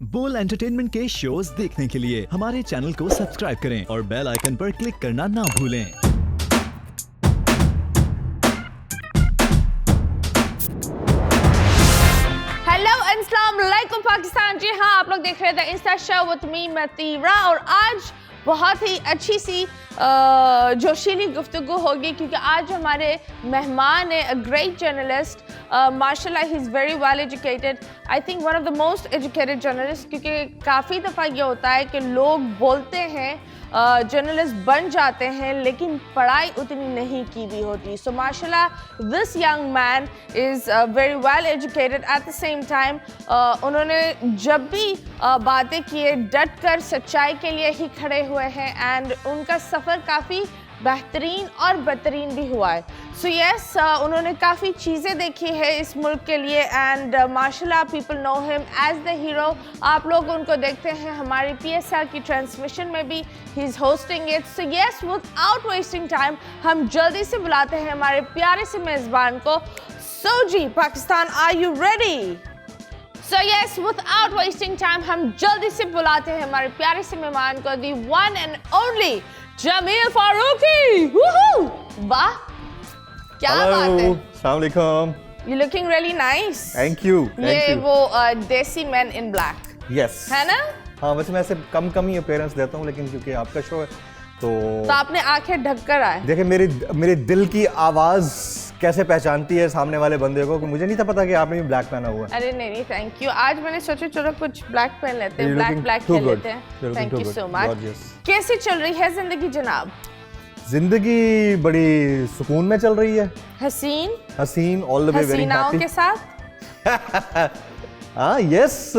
बोल एंटरटेनमेंट के शोज देखने के लिए हमारे चैनल को सब्सक्राइब करें और बेल आइकन पर क्लिक करना ना भूलें। हेलो अस्सलाम वालेकुम पाकिस्तान। जी हाँ, आप लोग देख रहे थे इंस्टा शो विद मी मतीरा और आज बहुत ही अच्छी सी जोशीली गुफ्तगू होगी क्योंकि आज हमारे मेहमान है अ ग्रेट जर्नलिस्ट। माशाल्लाह he is very well educated, I think one of the most educated journalist, क्योंकि काफ़ी दफ़ा ये होता है कि लोग बोलते हैं जर्नलिस्ट बन जाते हैं लेकिन पढ़ाई उतनी नहीं की भी होती। सो माशाल्लाह this young man is very well educated at the same time. उन्होंने जब भी बातें की है डट कर सच्चाई के लिए ही खड़े हुए हैं एंड उनका सफ़र काफ़ी बेहतरीन और बदतरीन भी हुआ है। सो यस, उन्होंने काफ़ी चीज़ें देखी है इस मुल्क के लिए एंड माशाल्लाह people know him as the hero. आप लोग उनको देखते हैं हमारी PSL की ट्रांसमिशन में भी, he is hosting it. So yes, without wasting time हम जल्दी से बुलाते हैं हमारे प्यारे से मेज़बान को। सो जी Pakistan, are you ready? So yes, without wasting time हम जल्दी से बुलाते हैं हमारे प्यारे से मेहमान को, the one and only Jamil Farooqui. वाह, क्या बात है। अस्सलाम वालेकुम। You looking really nice. Thank you. ये वो देसी मैन इन ब्लैक Yes. है ना? हाँ, वैसे मैं ऐसे कम ही अपीयरेंस देता हूँ लेकिन क्योंकि आपका शो है तो आपने आंखें ढक कर आए। देखिए मेरे दिल की आवाज़ कैसे पहचानती है सामने वाले बंदे को, मुझे नहीं था पता कि आपने भी ब्लैक पहना हुआ है। अरे नहीं, थैंक यू। आज मैंने सोचा चलो कुछ ब्लैक पहन लेते हैं, You're ब्लैक looking पहन too good. लेते हैं। You're thank looking you too so good. Much. Gorgeous. कैसी चल रही है जिंदगी जनाब? जिंदगी बड़ी सुकून में चल रही है, हसीन ऑल द वे वेरी हसीनाओं हैप्पी। के साथ। हाँ यस,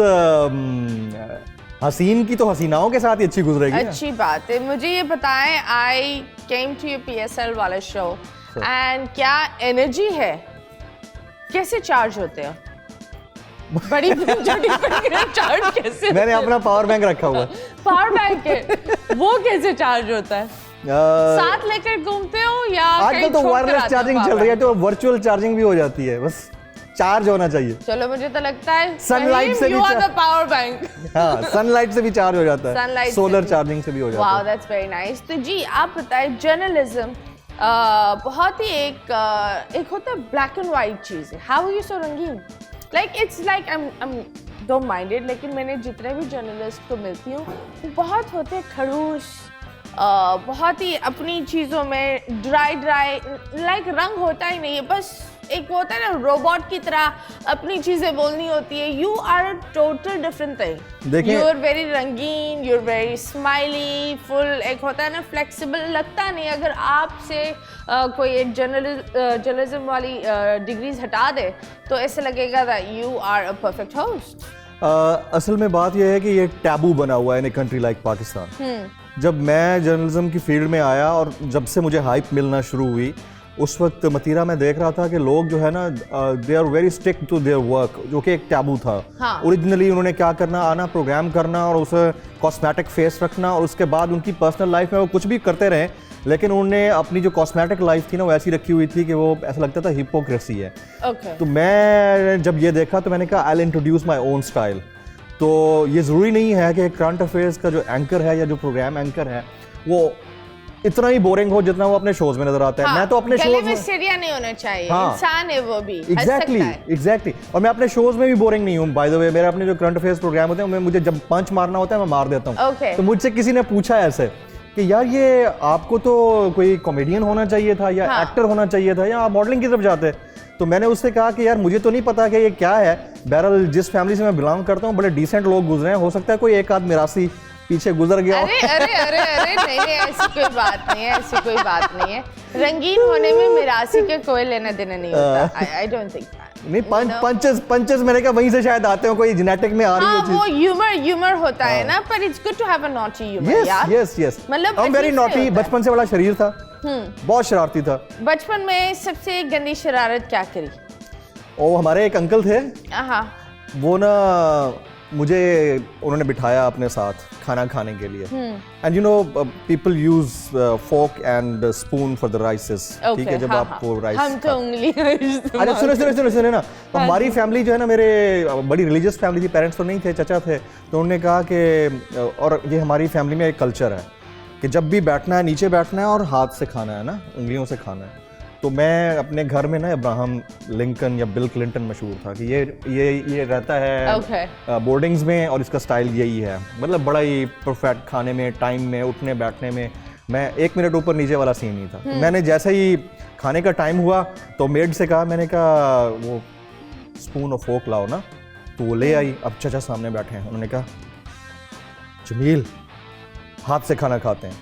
हसीन की तो हसीनाओं के साथ ही अच्छी गुजरेगी ना। अच्छी बात है। मुझे ये बताएं, आई केम टू योर PSL वाला शो एंड क्या एनर्जी है, कैसे चार्ज होते हो? बड़ी चार्ज कैसे? मैंने अपना पावर बैंक रखा हुआ है। पावर बैंक है, वो कैसे चार्ज होता है? साथ लेकर घूमते हो या आजकल तो वायरलेस चार्जिंग चल रही है तो वर्चुअल चार्जिंग भी हो जाती है, बस चार्ज होना चाहिए। चलो, मुझे तो लगता है सनलाइट से भी पावर बैंक। हाँ, सनलाइट से भी चार्ज हो जाता है, Sunlight सोलर से चार्जिंग से भी हो जाता वाओ, है। That's very nice. तो जी आप बताएं, जर्नलिज्म बहुत ही एक होता है ब्लैक एंड वाइट चीज़ है। हाउ आर यू सो रंगीन? Like it's like I am don't minded, लेकिन मैंने जितने भी जर्नलिस्ट को मिलती हूँ वो बहुत होते हैं खड़ूस, बहुत ही अपनी चीज़ों में ड्राई लाइक रंग होता ही नहीं है, बस एक वो होता है ना रोबोट की तरह अपनी चीज़ें बोलनी होती है। You are a total different thing. देखिए, यू आर वेरी रंगीन, you are very smiley, full एक होता है ना फ्लेक्सिबल। लगता नहीं अगर आपसे कोई एक जर्नलिज्म वाली डिग्रीज हटा दे तो ऐसे लगेगा that you are a perfect host. असल में बात यह है कि ये टैबू बना हुआ है इन ए कंट्री लाइक पाकिस्तान। जब मैं जर्नलिज्म की फील्ड में आया और जब से मुझे हाइप मिलना शुरू हुई, उस वक्त मतीरा में देख रहा था कि लोग जो है ना they are very strict to their work, जो कि एक टैबू था। हाँ। ओरिजिनली उन्होंने क्या करना, आना प्रोग्राम करना और उसे कॉस्मेटिक फेस रखना और उसके बाद उनकी पर्सनल लाइफ में वो कुछ भी करते रहे, लेकिन उन्होंने अपनी जो कॉस्मेटिक लाइफ थी ना वो ऐसी रखी हुई थी कि वो ऐसा लगता था हिपोक्रेसी है। Okay. तो मैं जब ये देखा तो मैंने कहा I will introduce my own style. तो ये ज़रूरी नहीं है कि करंट अफेयर्स का जो एंकर है या जो प्रोग्राम एंकर है वो इतना ही बोरिंग हो जितना वो अपने शोज में नजर आता है। हाँ, मैं तो अपने शोज में सीरिया नहीं होना चाहिए। हाँ, इंसान है वो भी, एग्जैक्टली और मैं अपने शोज में भी बोरिंग नहीं हूँ। बाय द वे, मेरे अपने जो करंट अफेयर्स प्रोग्राम होते हैं मुझे जब पंच मारना होता है मैं मार देता हूँ। Okay. तो मुझसे किसी ने पूछा ऐसे कि यार ये आपको तो कोई कॉमेडियन होना चाहिए था या एक्टर होना चाहिए था या आप मॉडलिंग की तरफ जाते। तो मैंने उससे कहा कि यार मुझे तो नहीं पता कि ये क्या है। बहरहाल जिस फैमिली से मैं बिलोंग करता हूँ बड़े डिसेंट लोग गुजरे हैं, हो सकता है कोई एक आध मिरासी पीछे गुजर गया हो। अरे नहीं, ऐसी कोई बात नहीं है। रंगीन होने में मिरासी के कोई लेना देना नहीं होता। आई डोंट थिंक नहीं, पंचेस मैंने कहा वहीं से शायद आते हो, कोई जेनेटिक में आ रही हाँ, है वो ह्यूमर होता है ना, पर it's good to have a naughty humour यार। यस मतलब I'm very naughty, बचपन से बड़ा शरीर था, बहुत शरारती था। बचपन में सबसे गंदी शरारत क्या करी? ओ, हमारे एक अंकल थे, हाँ, वो ना मुझे उन्होंने बिठाया अपने साथ खाना खाने के लिए and you know people use fork and spoon for the rices, ठीक है, जब आपको राइस हम तो उंगली अरे सुने ना, तो हमारी फैमिली जो है ना, मेरे बड़ी रिलीजियस फैमिली थी, पेरेंट्स तो नहीं थे, चचा थे, तो उन्होंने कहा कि और ये हमारी फैमिली में एक कल्चर है कि जब भी बैठना है नीचे बैठना है और हाथ से खाना है ना, उंगलियों से खाना है। तो मैं अपने घर में ना अब्राहम लिंकन या बिल क्लिंटन मशहूर था कि ये रहता है बोर्डिंग्स में और इसका स्टाइल यही है, मतलब बड़ा ही परफेक्ट खाने में, टाइम में, उठने बैठने में। मैं 1 मिनट ऊपर नीचे वाला सीन नहीं था। मैंने जैसे ही खाने का टाइम हुआ तो मेड से कहा, मैंने कहा वो स्पून और फोक लाओ ना, तो वो ले आई। अब चचा सामने बैठे हैं, उन्होंने कहा जमील हाथ से खाना खाते हैं,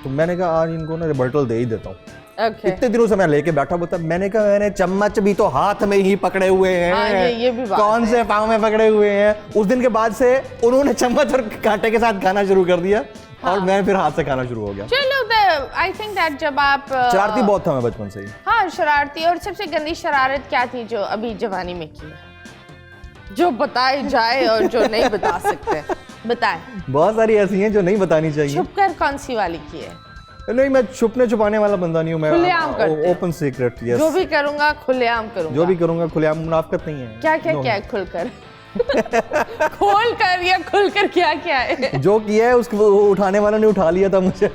तो मैंने कहा आज इनको ना रिबर्टल दे ही देता हूँ। इतने दिनों से मैं लेके बैठा हुआ था, मैंने कहा मैंने चम्मच भी तो हाथ में ही पकड़े हुए हैं, ये भी बात कौन से पाँव में पकड़े हुए हैं। उस दिन के बाद से उन्होंने चम्मच और कांटे के साथ खाना शुरू कर दिया और मैं फिर हाथ से खाना शुरू हो गया। चलो, आई थिंक दैट जब आप शरारती बहुत था मैं बचपन से ही। हाँ, शरारती। और सबसे गंदी शरारत क्या थी जो अभी जवानी में की है, जो बताई जाए और जो नहीं बता सकते? बताएं। बहुत सारी ऐसी हैं जो नहीं बतानी चाहिए। छुपकर कौन सी वाली की है? नहीं, मैं छुपने छुपाने वाला बंदा नहीं हूँ, मैं खुलेआम करते, ओपन सीक्रेट। यस, जो भी करूंगा खुलेआम करूंगा। जो भी करूंगा खुलेआम, मुनाफिकत नहीं है। क्या क्या क्या है खुलकर? खोल कर या खुलकर क्या क्या है? जो किया है उसको उठाने वाला ने उठा लिया था मुझे।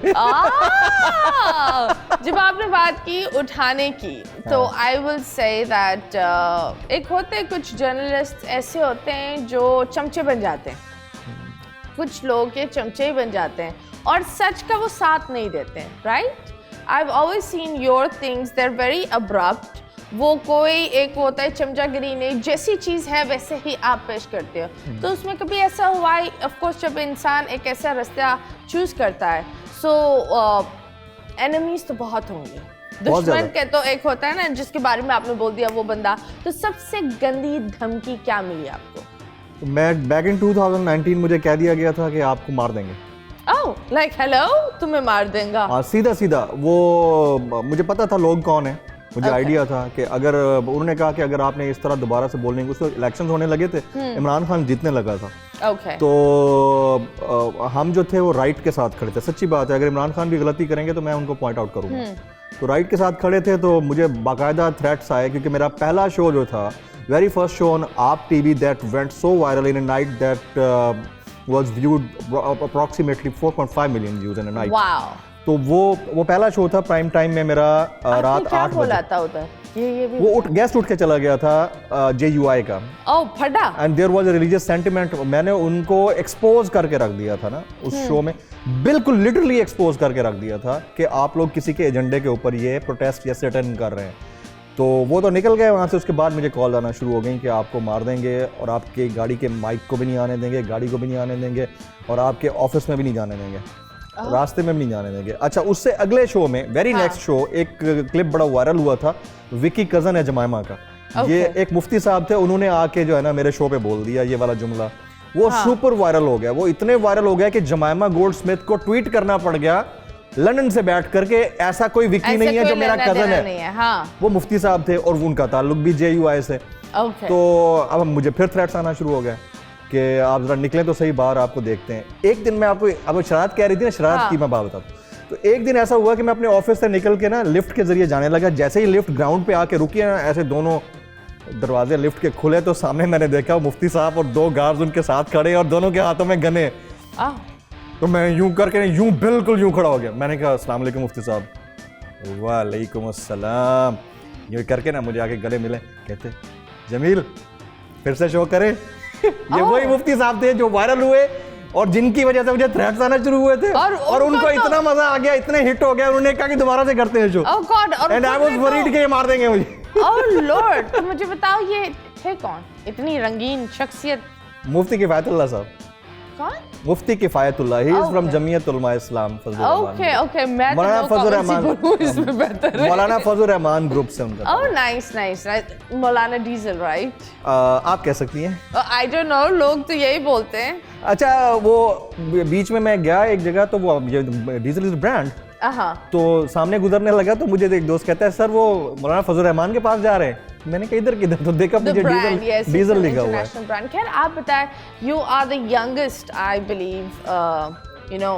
जब आपने बात की उठाने की, तो आई विल से दैट एक होते कुछ जर्नलिस्ट ऐसे होते हैं जो चमचे बन जाते हैं, कुछ लोग के चमचे ही बन जाते हैं और सच का वो साथ नहीं देते हैं, right? I have always seen your things, they are very abrupt. वो कोई एक होता है चमचागिरी नहीं, जैसी चीज़ है वैसे ही आप पेश करते हो। तो उसमें कभी ऐसा हुआ है, ऑफ कोर्स जब इंसान एक ऐसा रास्ता चूज करता है, सो एनिमीज तो बहुत होंगे, दुश्मन के तो एक होता है ना जिसके बारे में आपने बोल दिया वो बंदा। तो सबसे गंदी धमकी क्या मिली आपको? मैं बैक इन 2019 मुझे कह दिया गया था कि आपको मार देंगे। ओह, लाइक हेलो, तुम्हें मार देंगे? हाँ, सीधा सीधा। वो मुझे पता था लोग कौन है, मुझे आइडिया था कि अगर उन्होंने कहा कि अगर आपने इस तरह दोबारा से बोलने, उसको इलेक्शंस होने लगे थे, इमरान खान जीतने लगा था। तो हम जो थे वो राइट के साथ खड़े थे। सच्ची बात है, अगर इमरान खान भी गलती करेंगे तो मैं उनको पॉइंट आउट करूंगा। तो राइट के साथ खड़े थे, तो मुझे बाकायदा थ्रेट्स आए, क्योंकि मेरा पहला शो जो था, very first show on Aap TV that went so viral in a night that was viewed approximately 4.5 million views in a night. Wow. तो वो पहला शो था प्राइम टाइम में मेरा, रात 8 बजे। बोला था उधर ये भी वो गेस्ट उठ के चला गया था JUI का। ओह, फटा। And there was a religious sentiment. मैंने उनको एक्सपोज करके रख दिया था ना उस शो में, बिल्कुल लिटरली एक्सपोज करके रख दिया था कि आप लोग किसी के एजेंडे के ऊपर ये प्रोटेस्ट या सिट इन कर रहे हैं। तो वो तो निकल गए वहाँ से। उसके बाद मुझे कॉल आना शुरू हो गई कि आपको मार देंगे और आपके गाड़ी के माइक को भी नहीं आने देंगे, गाड़ी को भी नहीं आने देंगे और आपके ऑफिस में भी नहीं जाने देंगे, रास्ते में भी नहीं जाने देंगे। अच्छा, उससे अगले शो में, वेरी नेक्स्ट शो, एक क्लिप बड़ा वायरल हुआ था, विकी कजन है जमाइमा का। ये एक मुफ्ती साहब थे, उन्होंने आके जो है ना मेरे शो पे बोल दिया ये वाला जुमला। वो सुपर वायरल हो गया। वो इतने वायरल हो गया कि जमाइमा गोल्डस्मिथ को ट्वीट करना पड़ गया लंदन से बैठ करके, ऐसा कोई विकी नहीं है जो मेरा कजन है। हाँ। वो मुफ्ती साहब थे और उनका ताल्लुक भी JUI से। तो अब मुझे फिर थ्रेट्स आना शुरू हो गए कि आप जरा निकले तो सही बाहर, आपको देखते हैं। एक दिन मैं आपको, अब शरारत कह रही थी ना, शरारत की मैं बात बताता हूँ। तो एक दिन ऐसा हुआ कि मैं अपने ऑफिस से निकल के ना लिफ्ट के जरिए जाने लगा। जैसे ही लिफ्ट ग्राउंड पे आके रुकी है ना, ऐसे दोनों दरवाजे लिफ्ट के खुले, तो सामने मैंने देखा मुफ्ती साहब और 2 गार्ड्स उनके साथ खड़े और दोनों के हाथों में गने। तो मैं यूं करके, यूं बिल्कुल यूं खड़ा हो गया। मैंने कहा अस्सलाम वालेकुम मुफ्ती साहब। वालेकुम अस्सलाम। यूं करके ना मुझे आके गले मिले, कहते जमील फिर से शो करें। ये वही मुफ्ती साहब थे जो वायरल हुए और जिनकी वजह से मुझे थ्रेट्स आना शुरू हुए थे और उनको इतना मजा आ गया, इतने हिट हो गया, उन्होंने कहा कि दोबारा से करते हैं show. And I was worried कि ये मार देंगे मुझे। Oh lord. तो मुझे बताओ ये थे कौन इतनी रंगीन शख्सियत? मुफ्ती किफायतुल्लाह साहब। कौन? मुफ्ती Kifayatullah, he is from Jamiat Ulema Islam Fazal Rahman. Okay, मैं तो मौलाना फजल रहमान इसमें बेहतर है। मौलाना फजल रहमान ग्रुप से उनका। Oh nice nice. मौलाना डीजल, राइट? आप कह सकती हैं। आई डोंट नो, लोग तो यही बोलते हैं। अच्छा, वो बीच में मैं गया एक जगह, तो वो डीजल इज ब्रांड, तो सामने गुजरने लगा तो मुझे एक दोस्त कहता है, सर वो मौलाना फजल रहमान के पास जा रहे हैं। मैंने कहा इधर किधर, तो देखा The मुझे brand, yes, diesel it's an लिखा हुआ है। international brand. खैर आप बताएं, you are the youngest, I believe, you know,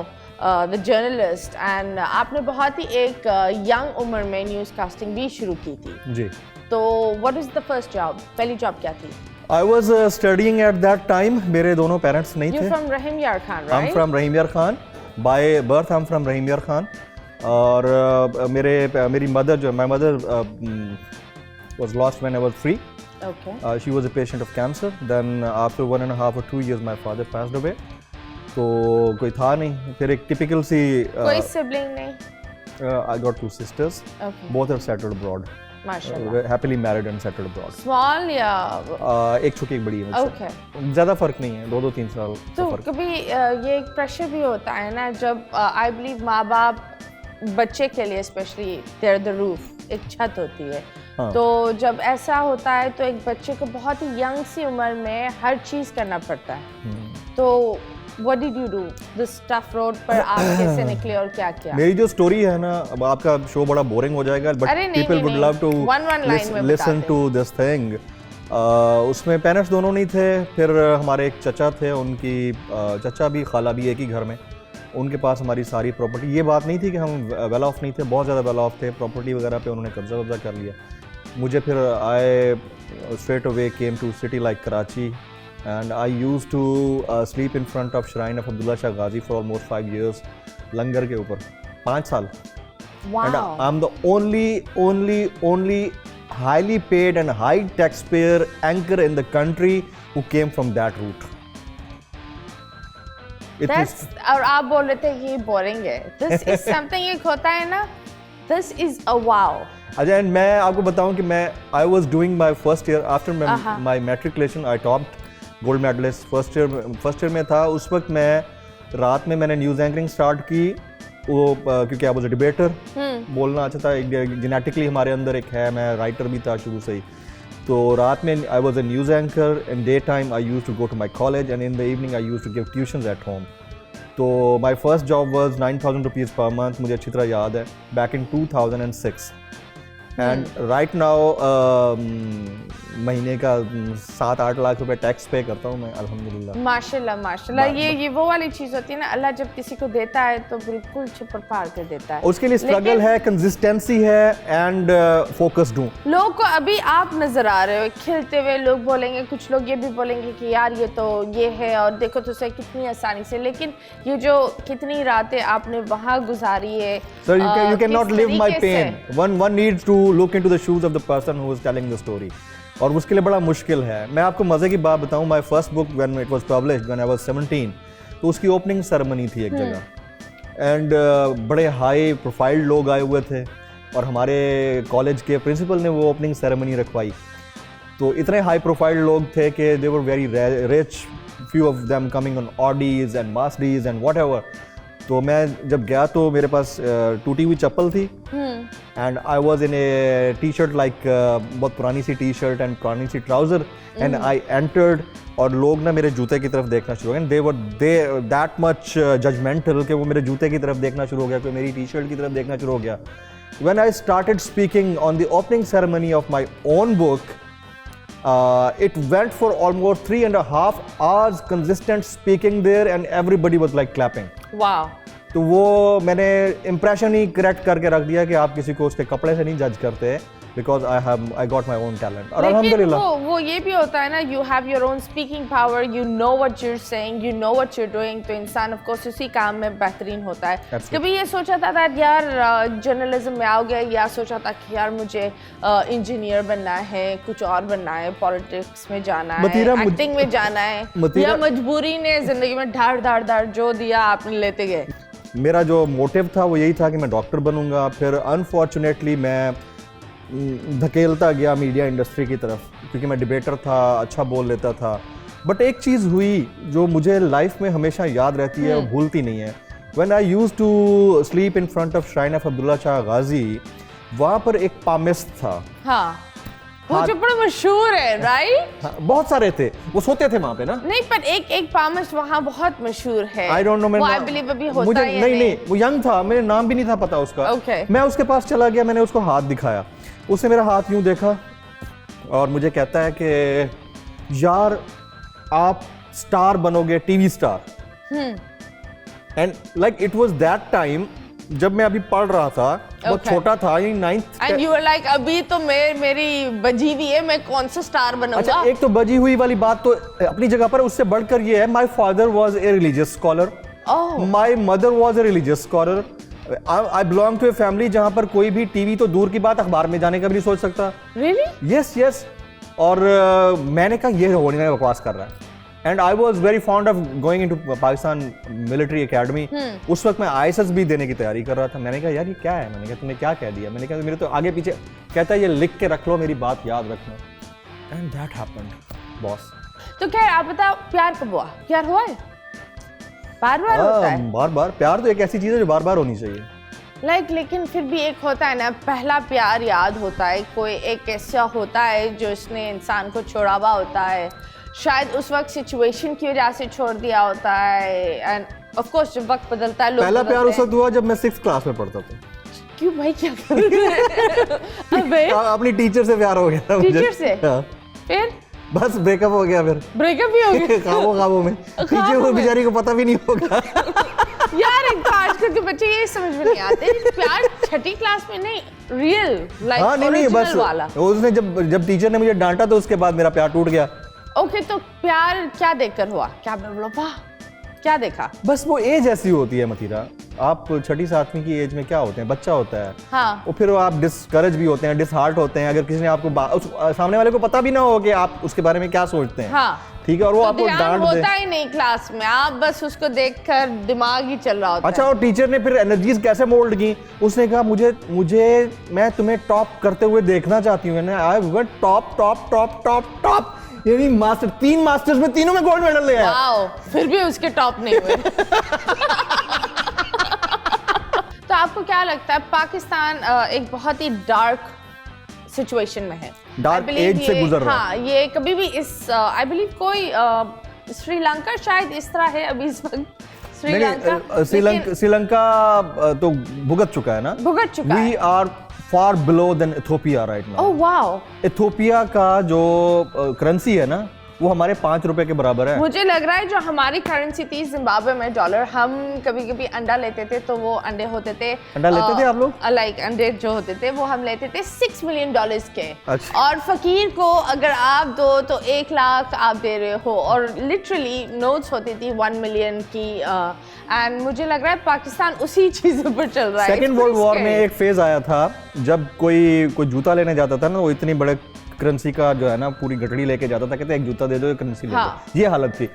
the journalist, and आपने बहुत ही एक young उम्र में न्यूज़ कास्टिंग भी शुरू की थी। जी। तो what is the first job? पहली जॉब क्या थी? I was studying at that time. मेरे दोनों पेरेंट्स नहीं You're थे। from Rahim Yar Khan, I'm right? from Rahim Yar Khan. By birth I'm from Rahim Yar Khan. और मेरी mother जो, my mother was lost when I was 3. Okay. She was a patient of cancer. Then after 1.5 or 2 years my father passed away. तो कोई था नहीं, फिर एक typical सी कोई sibling नहीं? I got 2 sisters. Okay. Both have settled abroad. माशाल्लाह। Happily married and settled abroad. Small या? एक छोटी एक बड़ी है मुझसे। Okay. ज़्यादा फर्क नहीं है, 2-3 साल तो का फर्क। कभी ये एक प्रेशर भी होता है ना, जब आई बिलीव माँ बाप बच्चे के लिए स्पेशली देयर द रूफ, एक छत होती है। हाँ। तो जब ऐसा होता है तो एक बच्चे को बहुत ही यंग सी उम्र में हर चीज़ करना पड़ता है। तो what did you do this tough road पर, आप कैसे निकले और क्या किया? मेरी जो स्टोरी है ना, अब आपका शो बड़ा बोरिंग हो जाएगा, बट अरे नहीं, पीपल वुड नहीं, लव टू one line में लिसन बता टू दिस थिंग। उसमें पेरेंट्स दोनों नहीं थे, फिर हमारे एक चचा थे, उनकी चचा भी खाला भी एक ही घर में, उनके पास हमारी सारी प्रॉपर्टी। ये बात नहीं थी कि हम वेल ऑफ नहीं थे, बहुत ज़्यादा वेल ऑफ थे, प्रॉपर्टी वगैरह पे उन्होंने कब्जा कर लिया। मुझे फिर I straight away came to city like Karachi, and I used to sleep in front of shrine of Abdullah Shah Ghazi for almost 5 years, लंगर के ऊपर 5 साल। And wow. I'm the only highly paid and high taxpayer anchor in the country who came from that route. It was, और आप बोल रहे थे ये boring है। दिस इज समथिंग, एक होता है ना, this is a wow. Ajay, मैं आपको बताऊं कि मैं I was doing my first year after my matriculation, I topped gold medallist first year में था। उस वक्त मैं रात में मैंने न्यूज़ एंकरिंग स्टार्ट की, वो क्योंकि आई वाज अ डिबेटर, बोलना अच्छा था, जेनेटिकली हमारे अंदर एक है, मैं राइटर भी था शुरू से ही। तो रात में I was a news anchor, in day time I used to go to my college and in the evening I used to give tuitions at home. तो my first job was 9,000 rupees per month, मुझे अच्छी तरह याद है, back in 2006। And right now महीने का 7-8 लाख रुपए tax पे करता हूँ मैं, अल्हम्दुलिल्लाह। माशाल्लाह माशाल्लाह। ये वो वाली चीज होती है ना, अल्लाह जब किसी को देता है तो बिल्कुल छुपड़ फाड़ के देता है। उसके लिए स्ट्रगल है, कंसिस्टेंसी है एंड फोकस्ड हूँ। लोगों को अभी आप नजर आ रहे हो खिलते हुए, लोग बोलेंगे, कुछ लोग ये भी बोलेंगे कि यार ये तो ये है और देखो तो सही कितनी आसानी से, लेकिन ये जो कितनी रातें आपने वहाँ गुजारी है। Sir, you cannot किस live my तरीके pain. से? One needs to look into the shoes of the person who is telling the story. और उसके लिए बड़ा मुश्किल है। मैं आपको मज़े की बात बताऊं, my first book when it was published when I was 17, तो उसकी ओपनिंग सेरेमनी थी एक जगह, एंड बड़े हाई प्रोफाइल लोग आए हुए थे और हमारे कॉलेज के प्रिंसिपल ने वो ओपनिंग सेरेमनी रखवाई। तो इतने हाई प्रोफाइल लोग थे कि they were very rich, few of them coming on Audis and Mercedes and whatever. तो मैं जब गया तो मेरे पास टूटी हुई चप्पल थी, and I was in A T shirt like बहुत पुरानी सी टी शर्ट एंड पुरानी सी ट्राउज़र, एंड आई एंटर्ड, और लोग ना मेरे जूते की तरफ देखना शुरू हो गए। दे वर दैट मच जजमेंटल कि वो मेरे जूते की तरफ देखना शुरू हो गया, कोई मेरी टी शर्ट की तरफ देखना शुरू हो गया। When I started speaking on the opening ceremony of my own book, it went for almost 3.5 hours consistent speaking there, and everybody was like clapping. वाह। तो वो मैंने इम्प्रेशन ही करेक्ट करके रख दिया कि आप किसी को उसके कपड़े से नहीं जज करते, because I got my own talent. और लेकिन अल्हम्दुलिल्लाह वो ये भी होता है ना, you have your own speaking power, you know what you are saying, you know what you are doing, तो इंसान ऑफ कोर्स उसी काम में बेहतरीन होता है। Absolutely. कभी ये सोचा था यार जर्नलिज्म में आओगे, या सोचा था कि यार मुझे इंजीनियर बनना है, कुछ और बनना है, पॉलिटिक्स में जाना है, एक्टिंग में जाना है, या मजबूरी ने जिंदगी में धाड़ जो दिया आपने लेते गए? मेरा जो मोटिव था वो यही था कि मैं डॉक्टर बनूंगा। फिर अनफॉर्चुनेटली मैं धकेलता गया मीडिया इंडस्ट्री की तरफ, क्योंकि मैं डिबेटर था, अच्छा बोल लेता था। बट एक चीज़ हुई जो मुझे लाइफ में हमेशा याद रहती है, भूलती नहीं है। When I used to sleep in front of shrine of Abdullah Shah Ghazi, वहाँ पर एक पामिस्ट था। हाँ, वो जो बड़ा मशहूर है, राइट? हाँ, बहुत सारे थे, वो सोते थे वहाँ पे ना। नहीं, पर एक पामिस्ट वहाँ बहुत मशहूर है। I don't know, वो आई बिलीव अभी होता मुझे है नहीं, वो यंग था, मेरे नाम भी नहीं था पता उसका। Okay. मैं उसके पास चला गया, मैंने उसको हाथ दिखाया, उसने मेरा हाथ यूं देखा, और मुझे कहता है कि यार आप स्टार बनोगे, TV star. And like it was that time जब मैं अभी पढ़ रहा था, बहुत Okay. छोटा था, ये 9th। And you were like अभी तो मेरी बजी हुई है, मैं कौन सा स्टार बनूंगा। अच्छा, एक तो बजी हुई वाली बात तो अपनी जगह पर, उससे बढ़कर ये है, my father was a religious scholar, my mother was a religious scholar. I belong to a family जहां पर कोई भी टीवी तो दूर की बात, अखबार में जाने का भी नहीं सोच सकता। रियली? यस। और मैंने कहा ये होने में बकवास कर रहा है। And I was very fond of going into Pakistan military academy. उस वक्त मैं ISS भी देने की तैयारी कर रहा था। मैंने कहा यार ये क्या है, मैंने कहा तुमने क्या कह दिया, मैंने कहा मेरे तो आगे पीछे, कहता है ये लिख के रख लो, मेरी बात याद रखना। And that happened boss. तो क्या आप बताओ, प्यार कब हुआ? प्यार हुआ है? बार बार होता है? बार बार प्यार तो एक ऐसी चीज है जो बार बार होनी चाहिए। लेकिन फिर भी एक होता है ना, पहला प्यार याद होता है, कोई एक ऐसा होता है जो इसने इंसान को छोड़ा हुआ होता है, शायद उस वक्त सिचुएशन की वजह से छोड़ दिया होता है। एंड ऑफ कोर्स जब वक्त बदलता है, लोग पहला प्यार बदलते उस वक्त हुआ जब मैं 6th क्लास में पढ़ता था। क्यों भाई, क्या कर रहे हैं? अबे अपनी टीचर से प्यार हो गया था मुझे। टीचर से? हाँ। फिर बस ब्रेकअप हो गया, फिर ब्रेकअप भी हो गया? खाबों में टीचर को बेचारी को पता भी नहीं होगा। यार एक तो आजकल के बच्चे ये समझ में नहीं आते, प्यार 6ठी क्लास में नहीं, रियल लाइक ओरिजिनल वाला। उसने जब टीचर ने मुझे डांटा तो उसके बाद मेरा प्यार टूट गया। ओके, तो प्यार क्या देखकर हुआ? क्या बोलो, वाह क्या देखा? बस वो एज ऐसी होती है मतीरा, आप 6ठी 7वीं की एज में क्या होते हैं, बच्चा होता है। हाँ। और फिर आप डिस्करेज भी होते हैं, डिसहार्ट होते हैं, अगर किसी ने आपको सामने वाले को पता भी ना हो कि आप उसके बारे में क्या सोचते हैं। हाँ। ठीक है, और वो तो आपको डांट दे। होता ही नहीं क्लास में, आप बस उसको देखकर दिमाग ही चल रहा होता अच्छा, है। और टीचर ने फिर एनर्जीज कैसे मोल्ड की, उसने कहा मुझे मैं तुम्हें टॉप करते हुए देखना चाहती हूँ। I want top top top top top, यानी मास्टर, 3 मास्टर्स में तीनों में गोल्ड मेडल ले आया। वाओ, फिर भी उसके टॉप नहीं हुए। तो आपको क्या लगता है, पाकिस्तान एक बहुत ही डार्क सिचुएशन में है, डार्क एज से गुजर रहा है। हाँ, ये कभी भी इस आई बिलीव कोई श्रीलंका शायद इस तरह है अभी इस वक्त। श्रीलंका तो भुगत चुका है ना, भुगत चुका है। We are far below than Ethiopia right now. Oh wow. Ethiopia का जो करेंसी है ना, वो हमारे 5 रुपए के बराबर है। मुझे लग रहा है जो हमारी करेंसी थी जिम्बाब्वे में डॉलर, हम कभी कभी अंडा लेते थे तो वो अंडे होते थे, अंडा लेते थे आप लोग? लाइक अंडे जो होते थे वो हम लेते थे $6 मिलियन के। अच्छा। और फकीर को अगर आप दो तो 1 लाख आप दे रहे हो, और लिटरली नोट्स होती थी 1 मिलियन की। एंड मुझे लग रहा है पाकिस्तान उसी चीजों पर चल रहा है। सेकेंड वर्ल्ड वॉर में एक फेज आया था जब कोई जूता लेने जाता था ना, वो इतनी बड़े करेंसी का जो है ना पूरी गठड़ी लेके जाता था, कहते एक जूता दे दो, एक करेंसी ले दो। हाँ। ये हालत थी।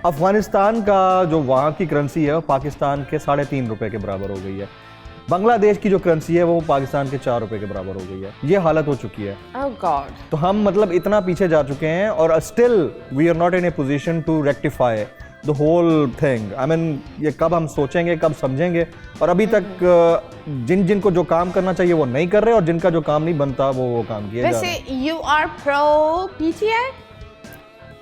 अफगानिस्तान का जो वहाँ की करेंसी है वो पाकिस्तान के 3.5 रुपए के बराबर हो गई है। बांग्लादेश की जो करेंसी है वो पाकिस्तान के 4 रुपए के बराबर हो गई है। ये हालत हो चुकी है। Oh God. तो हम मतलब इतना पीछे जा चुके हैं, और still we are not in a position to rectify the whole thing. I mean ये कब हम सोचेंगे, कब समझेंगे, और अभी तक जिनको जो काम करना चाहिए वो नहीं कर रहे, और जिनका जो काम नहीं बनता वो काम किया जा रहा है। वैसे you are pro PTI?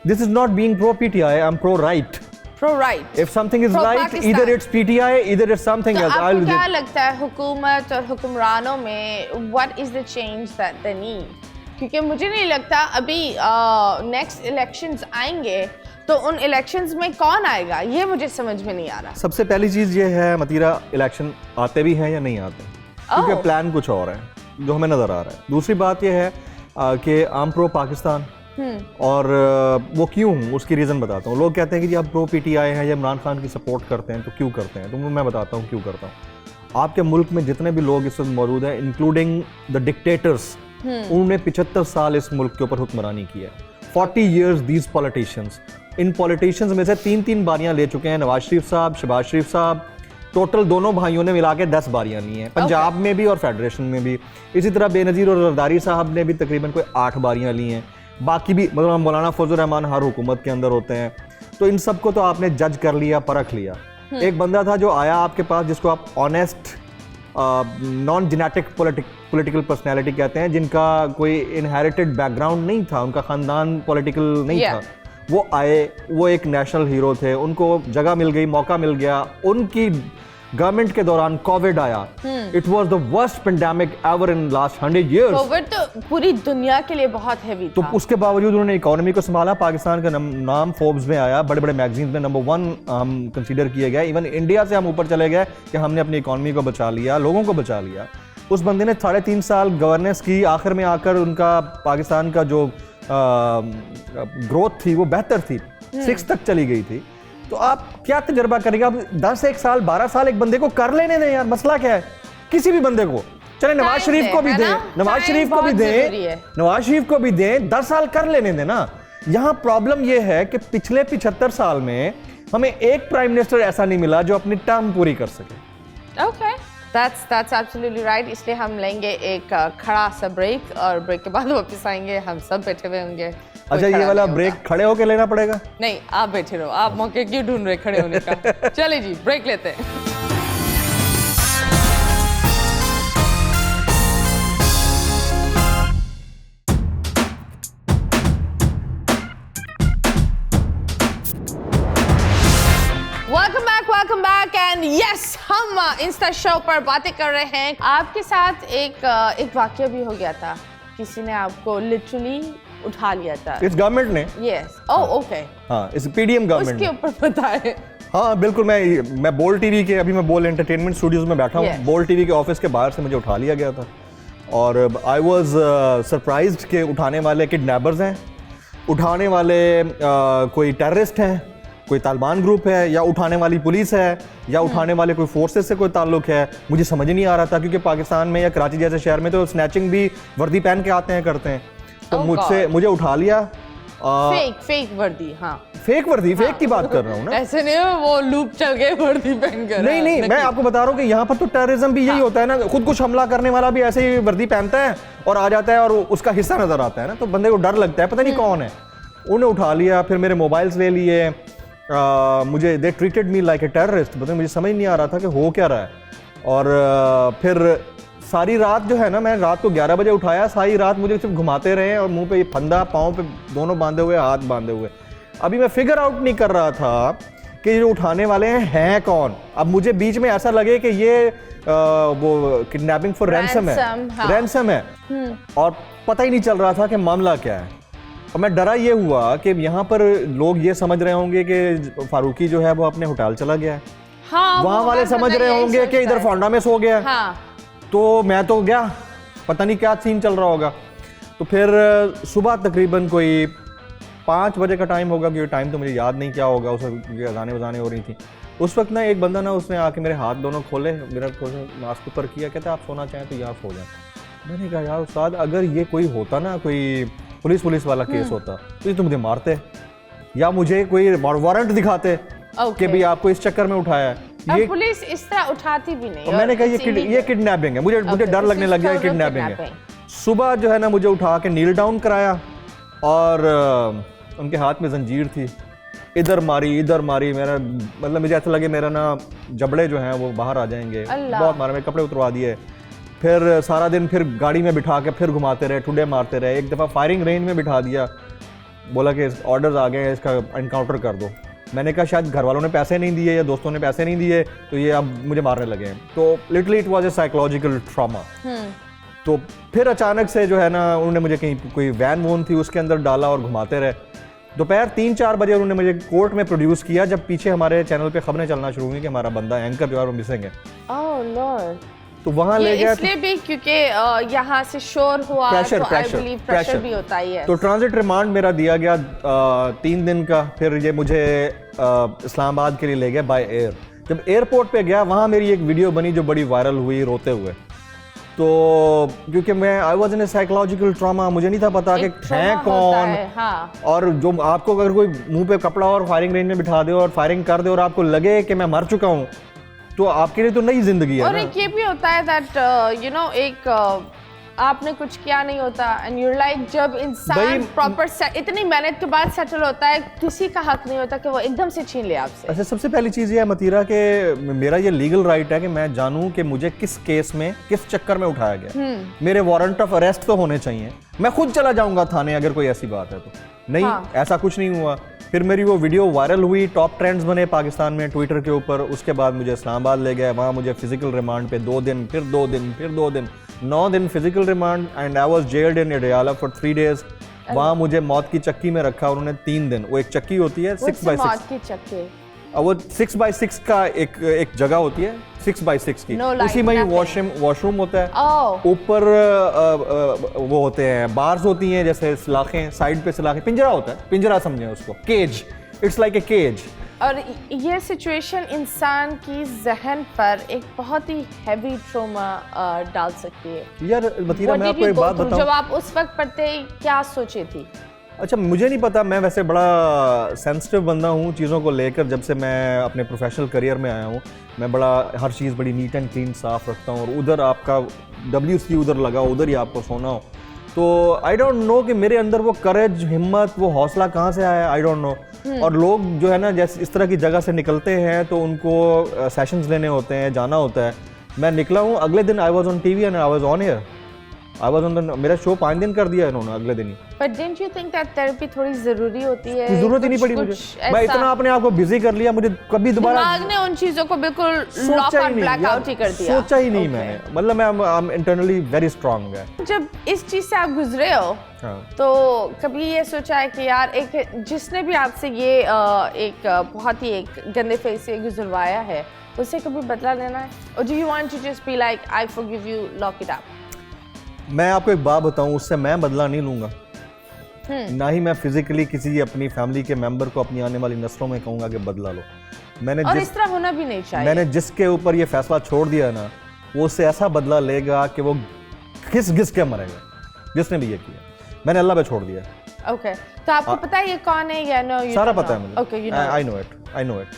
This is not being pro PTI, I'm pro right. Pro right. If something is Pro right, Pakistan. either it's PTI, either it's something तो else. आपको क्या लगता है हुकूमत और हुक्मरानों में what is the change that they need? क्योंकि मुझे नहीं लगता अभी नेक्स्ट इलेक्शंस आएंगे तो उन इलेक्शंस में कौन आएगा, ये मुझे समझ में नहीं आ रहा। सबसे पहली चीज ये है मतीरा, इलेक्शन आते भी हैं या नहीं आते, क्योंकि प्लान कुछ और है जो हमें नजर आ रहा है। दूसरी बात ये है कि आम प्रो पाकिस्तान, और वो क्यों हूँ उसकी रीज़न बताता हूँ। लोग कहते हैं कि जी आप प्रो PTI हैं या इमरान खान की सपोर्ट करते हैं, तो क्यों करते हैं, तो मैं बताता हूँ क्यों करता हूँ। आपके मुल्क में जितने भी लोग इस वक्त मौजूद हैं, इंक्लूडिंग द डिक्टेटर्स, उन्होंने 75 साल इस मुल्क के ऊपर हुक्मरानी की है। 40 years these politicians, in politicians में से 3-3 बारियां ले चुके हैं नवाज शरीफ साहब, शहबाज शरीफ साहब। टोटल दोनों भाइयों ने मिला के 10 बारियां ली हैं, पंजाब में भी और फेडरेशन में भी। इसी तरह बेनज़ीर और जरदारी साहब ने भी तकरीबन कोई 8 बारियां ली हैं। बाकी भी मतलब मौलाना फजल रहमान हर हुकूमत के अंदर होते हैं। तो इन सबको तो आपने जज कर लिया, परख लिया। एक बंदा था जो आया आपके पास, जिसको आप honest non genetic political personality कहते हैं, जिनका कोई इनहेरिटेड बैकग्राउंड नहीं था, उनका ख़ानदान पॉलिटिकल नहीं था। वो आए, वो एक नेशनल हीरो थे, उनको जगह मिल गई, मौका मिल गया, उनकी गवर्नमेंट के दौरान कोविड आया, it was the worst pandemic ever in last 100 years। Covid तो पूरी दुनिया के लिए बहुत हैवी तो था। उसके बावजूद उन्होंने इकोनॉमी को संभाला, पाकिस्तान का नाम फोर्ब्स में आया, बड़े बड़े मैगजीन्स में नंबर 1 हम कंसीडर किए गए, इवन इंडिया से हम ऊपर चले गए कि हमने अपनी इकोनॉमी को बचा लिया, लोगों को बचा लिया। उस बंदे ने 3.5 साल गवर्नेंस की, आखिर में आकर उनका पाकिस्तान का जो ग्रोथ थी वो बेहतर थी, 6 तक चली गई थी। तो आप क्या तजर्बा करेंगे? अब 10 एक साल 12 साल एक बंदे को कर लेने दें यार, मसला क्या है? किसी भी बंदे को, चले नवाज शरीफ को भी दें, नवाज शरीफ को भी दें, नवाज शरीफ को भी दें, 10 साल कर लेने दें ना। यहाँ प्रॉब्लम ये है कि पिछले 75 साल में हमें एक प्राइम मिनिस्टर ऐसा नहीं मिला जो अपनी टर्म पूरी कर सके। Okay, that's absolutely right। इसलिए हम लेंगे एक खड़ा सा ब्रेक और ब्रेक के बाद वापस आएंगे, हम सब बैठे हुए होंगे। अच्छा, ये वाला ब्रेक खड़े होके लेना पड़ेगा? नहीं, आप बैठे रहो, आप मौके क्यों ढूंढ रहे खड़े होने का? चलिए जी, ब्रेक लेते हैं। वेलकम बैक एंड यस, हम इंस्टा शो पर बातें कर रहे हैं। आपके साथ एक वाकया भी हो गया था, किसी ने आपको लिटरली उठा लिया था। इस गवर्नमेंट ने? यस। Oh okay. हाँ, इस पीडीएम गवर्नमेंट उसके ऊपर बताएं। हाँ बिल्कुल, मैं बोल टीवी के, अभी मैं बोल एंटरटेनमेंट स्टूडियोज में बैठा हूँ, बोल टीवी के ऑफिस के बाहर से मुझे उठा लिया गया था और आई वाज सरप्राइज्ड कि उठाने वाले किडनैपर्स हैं, उठाने वाले कोई टेररिस्ट हैं, कोई तालिबान ग्रुप है, या उठाने वाली पुलिस है, या उठाने वाले कोई फोर्सेस से कोई ताल्लुक है। मुझे समझ नहीं आ रहा था, क्योंकि पाकिस्तान में या कराची जैसे शहर में तो स्नैचिंग भी वर्दी पहन के आते हैं, करते हैं। तो मुझे उठा लिया। फेक वर्दी। हाँ, फेक वर्दी, फेक की बात कर रहा हूँ ना, ऐसे नहीं वो लूप चल गए वर्दी पहनकर। नहीं, मैं आपको बता रहा हूँ कि यहाँ पर तो टेररिज्म भी यही होता है ना, खुद कुछ हमला करने वाला भी ऐसे ही वर्दी पहनता है और आ जाता है और उसका हिस्सा नजर आता है ना, तो बंदे को डर लगता है, पता नहीं कौन है। उन्हें उठा लिया, फिर मेरे मोबाइल्स ले लिए, मुझे they treated me like a terrorist. मतलब मुझे समझ नहीं आ रहा था कि हो क्या रहा है। और फिर सारी रात जो है ना, मैं रात को 11 बजे उठाया, सारी रात मुझे सिर्फ घुमाते रहे और मुंह पे ये फंदा, पाँव पे दोनों बांधे हुए, हाथ बांधे हुए। अभी मैं फिगर आउट नहीं कर रहा था कि ये जो उठाने वाले हैं कौन। अब मुझे बीच में ऐसा लगे कि ये वो किडनैपिंग फॉर रैंसम है, रैंसम है, और पता ही नहीं चल रहा था कि मामला क्या है। और मैं डरा ये हुआ कि यहाँ पर लोग ये समझ रहे होंगे कि फारूकी जो है वो अपने होटल चला गया है। हाँ, वहाँ वाले समझ रहे होंगे कि इधर फोंडा में सो गया। हाँ। तो मैं तो गया, पता नहीं क्या सीन चल रहा होगा। तो फिर सुबह तकरीबन कोई 5 बजे का टाइम होगा, क्योंकि टाइम तो मुझे याद नहीं क्या होगा, उस वक्त अजाने वजाने हो रही थी। उस वक्त ना एक बंदा ना, उसने आके मेरे हाथ दोनों खोले, मेरा मास्क ऊपर किया, कहता आप सोना चाहें तो यहाँ सो जाए। मैंने कहा यार उस्ताद, अगर ये कोई होता ना, कोई पुलिस वाला केस होता तो ये तो मुझे मारते, या मुझे कोई वारंट दिखाते कि भाई आपको इस चक्कर में उठाया है। ये पुलिस इस तरह उठाती भी नहीं। और मैंने कहा ये किडनैपिंग है, मुझे डर लगने लग गया, किडनैपिंग है। सुबह जो है ना, मुझे उठा के नील डाउन कराया और उनके हाथ में जंजीर थी, इधर मारी, मेरा मतलब मुझे ऐसा लगे मेरा ना जबड़े जो हैं वो बाहर आ जाएंगे, बहुत मारा, मेरे कपड़े उतरवा दिए। फिर सारा दिन फिर गाड़ी में बिठा के फिर घुमाते रहे, ठुडे मारते रहे। एक दफ़ा फायरिंग रेंज में बिठा दिया, बोला कि ऑर्डर्स आ गए हैं, इसका एनकाउंटर कर दो। मैंने कहा शायद घर वालों ने पैसे नहीं दिए या दोस्तों ने पैसे नहीं दिए, तो ये अब मुझे मारने लगे हैं। तो literally it was a psychological trauma. तो फिर अचानक से जो है ना, उन्होंने मुझे कहीं कोई वैन थी उसके अंदर डाला और घुमाते रहे। दोपहर 3-4 बजे उन्होंने मुझे कोर्ट में प्रोड्यूस किया, जब पीछे हमारे चैनल पे खबरें चलना शुरू हुई कि हमारा बंदा एंकर जो है वो मिसिंग है। Oh lord. तो वहाँ ले गया, इसलिए भी क्योंकि यहाँ से शोर हुआ, प्रेशर भी होता ही है। तो ट्रांजिट रिमांड मेरा दिया गया 3 दिन का। फिर ये मुझे इस्लामाबाद के लिए ले गया बाय एयर। जब एयरपोर्ट पे गया, वहाँ मेरी एक वीडियो बनी जो बड़ी वायरल हुई, रोते हुए। तो क्योंकि मैं I was in A psychological trauma, मुझे नहीं था पता कि हैं कौन। हाँ। और जो आपको अगर कोई मुंह पे कपड़ा और फायरिंग रेंज में बिठा दे और फायरिंग कर दे और आपको लगे कि मैं मर चुका हूँ, तो आपके लिए तो नई जिंदगी है। और एक ये भी होता है दैट यू नो, एक आपने कुछ किया नहीं होता एंड यूर लाइक, जब इंसान प्रॉपर इतनी मेहनत के बाद सेटल होता है, किसी का हक नहीं होता कि वो एकदम से छीन ले आपसे। अच्छा, सबसे पहली चीज़ ये है मतीरा कि मेरा ये लीगल राइट है कि मैं जानूं कि मुझे किस केस में, किस चक्कर में उठाया गया। मेरे वारंट ऑफ अरेस्ट तो होने चाहिए। मैं खुद चला जाऊंगा थाने अगर कोई ऐसी बात है तो। नहीं, ऐसा कुछ नहीं हुआ। फिर मेरी वो वीडियो वायरल हुई, टॉप ट्रेंड्स बने पाकिस्तान में ट्विटर के ऊपर। उसके बाद मुझे इस्लामाबाद ले गए, वहाँ मुझे फिजिकल रिमांड पे 2 दिन, फिर 2 दिन, फिर 2 दिन, 9 दिन physical remand, and I was jailed in Adiala for 3 days। वहाँ मुझे मौत की चक्की में रखा उन्होंने 3 दिन। वो एक चक्की होती है 6x6, मौत की चक्की, वो 6x6 का एक जगह होती है 6x6 की, No light, उसी में ही nothing. वॉशरूम होता है। Oh. ऊपर वो होते हैं बार्स होती हैं, जैसे सलाखें, साइड पे सलाखें, पिंजरा होता है, पिंजरा समझें उसको, cage, it's like a cage. और ये सिचुएशन इंसान की जहन पर एक बहुत ही हैवी ट्रॉमा डाल सकती है। यार मतीरा, मैं आपको एक बात बताऊं, जब आप उस वक्त पढ़ते क्या सोचे थी? अच्छा मुझे नहीं पता, मैं वैसे बड़ा सेंसिटिव बंदा हूँ चीज़ों को लेकर। जब से मैं अपने प्रोफेशनल करियर में आया हूँ, मैं बड़ा हर चीज़ बड़ी नीट एंड क्लीन साफ़ रखता हूँ, और उधर आपका WC उधर लगा, उधर ही आपको सोना हो, तो आई डोंट नो कि मेरे अंदर वो करेज, हिम्मत, वो हौसला कहाँ से आया, आई डोंट नो। और लोग जो है ना, जैसे इस तरह की जगह से निकलते हैं तो उनको सेशंस लेने होते हैं, जाना होता है। मैं निकला हूँ, अगले दिन I was on TV and I was on air, I was on, मेरा शो 5 दिन कर दिया इन्होंने अगले दिन ही। But didn't you think that therapy थोड़ी जरूरी होती है? जरूरत ही नहीं पड़ी मुझे, मैं इतना अपने आप को बिजी कर लिया, मुझे कभी दोबारा दिमाग ने उन चीजों को बिल्कुल लॉक और ब्लैक आउट ही कर दिया। सोचा ही नहीं मैंने, मतलब मैं I am internally very strong है। जब इस चीज से आप गुजरे हो, हाँ। तो कभी ये सोचा है कि यार एक जिसने भी आपसे ये एक बहुत ही एक गंदे फेस से गुजरवाया है, उससे कभी बदला लेना है? और do you want to just be like I forgive you, lock it up? मैं आपको एक बात बताऊं, उससे मैं बदला नहीं लूंगा, ना ही मैं फिजिकली किसी अपनी फैमिली के मेंबर को अपनी आने वाली नस्लों में कहूंगा कि बदला लो। और इस तरह होना भी नहीं चाहिए। मैंने जिसके ऊपर ये फैसला छोड़ दिया ना, वो उससे ऐसा बदला लेगा कि वो घिस घिस के मरेगा, जिसने भी ये किया। मैंने अल्लाह पे छोड़ दिया। ओके, तो आपको पता है ये कौन है या नो? सारा पता है मुझे। Okay, you know, I know it.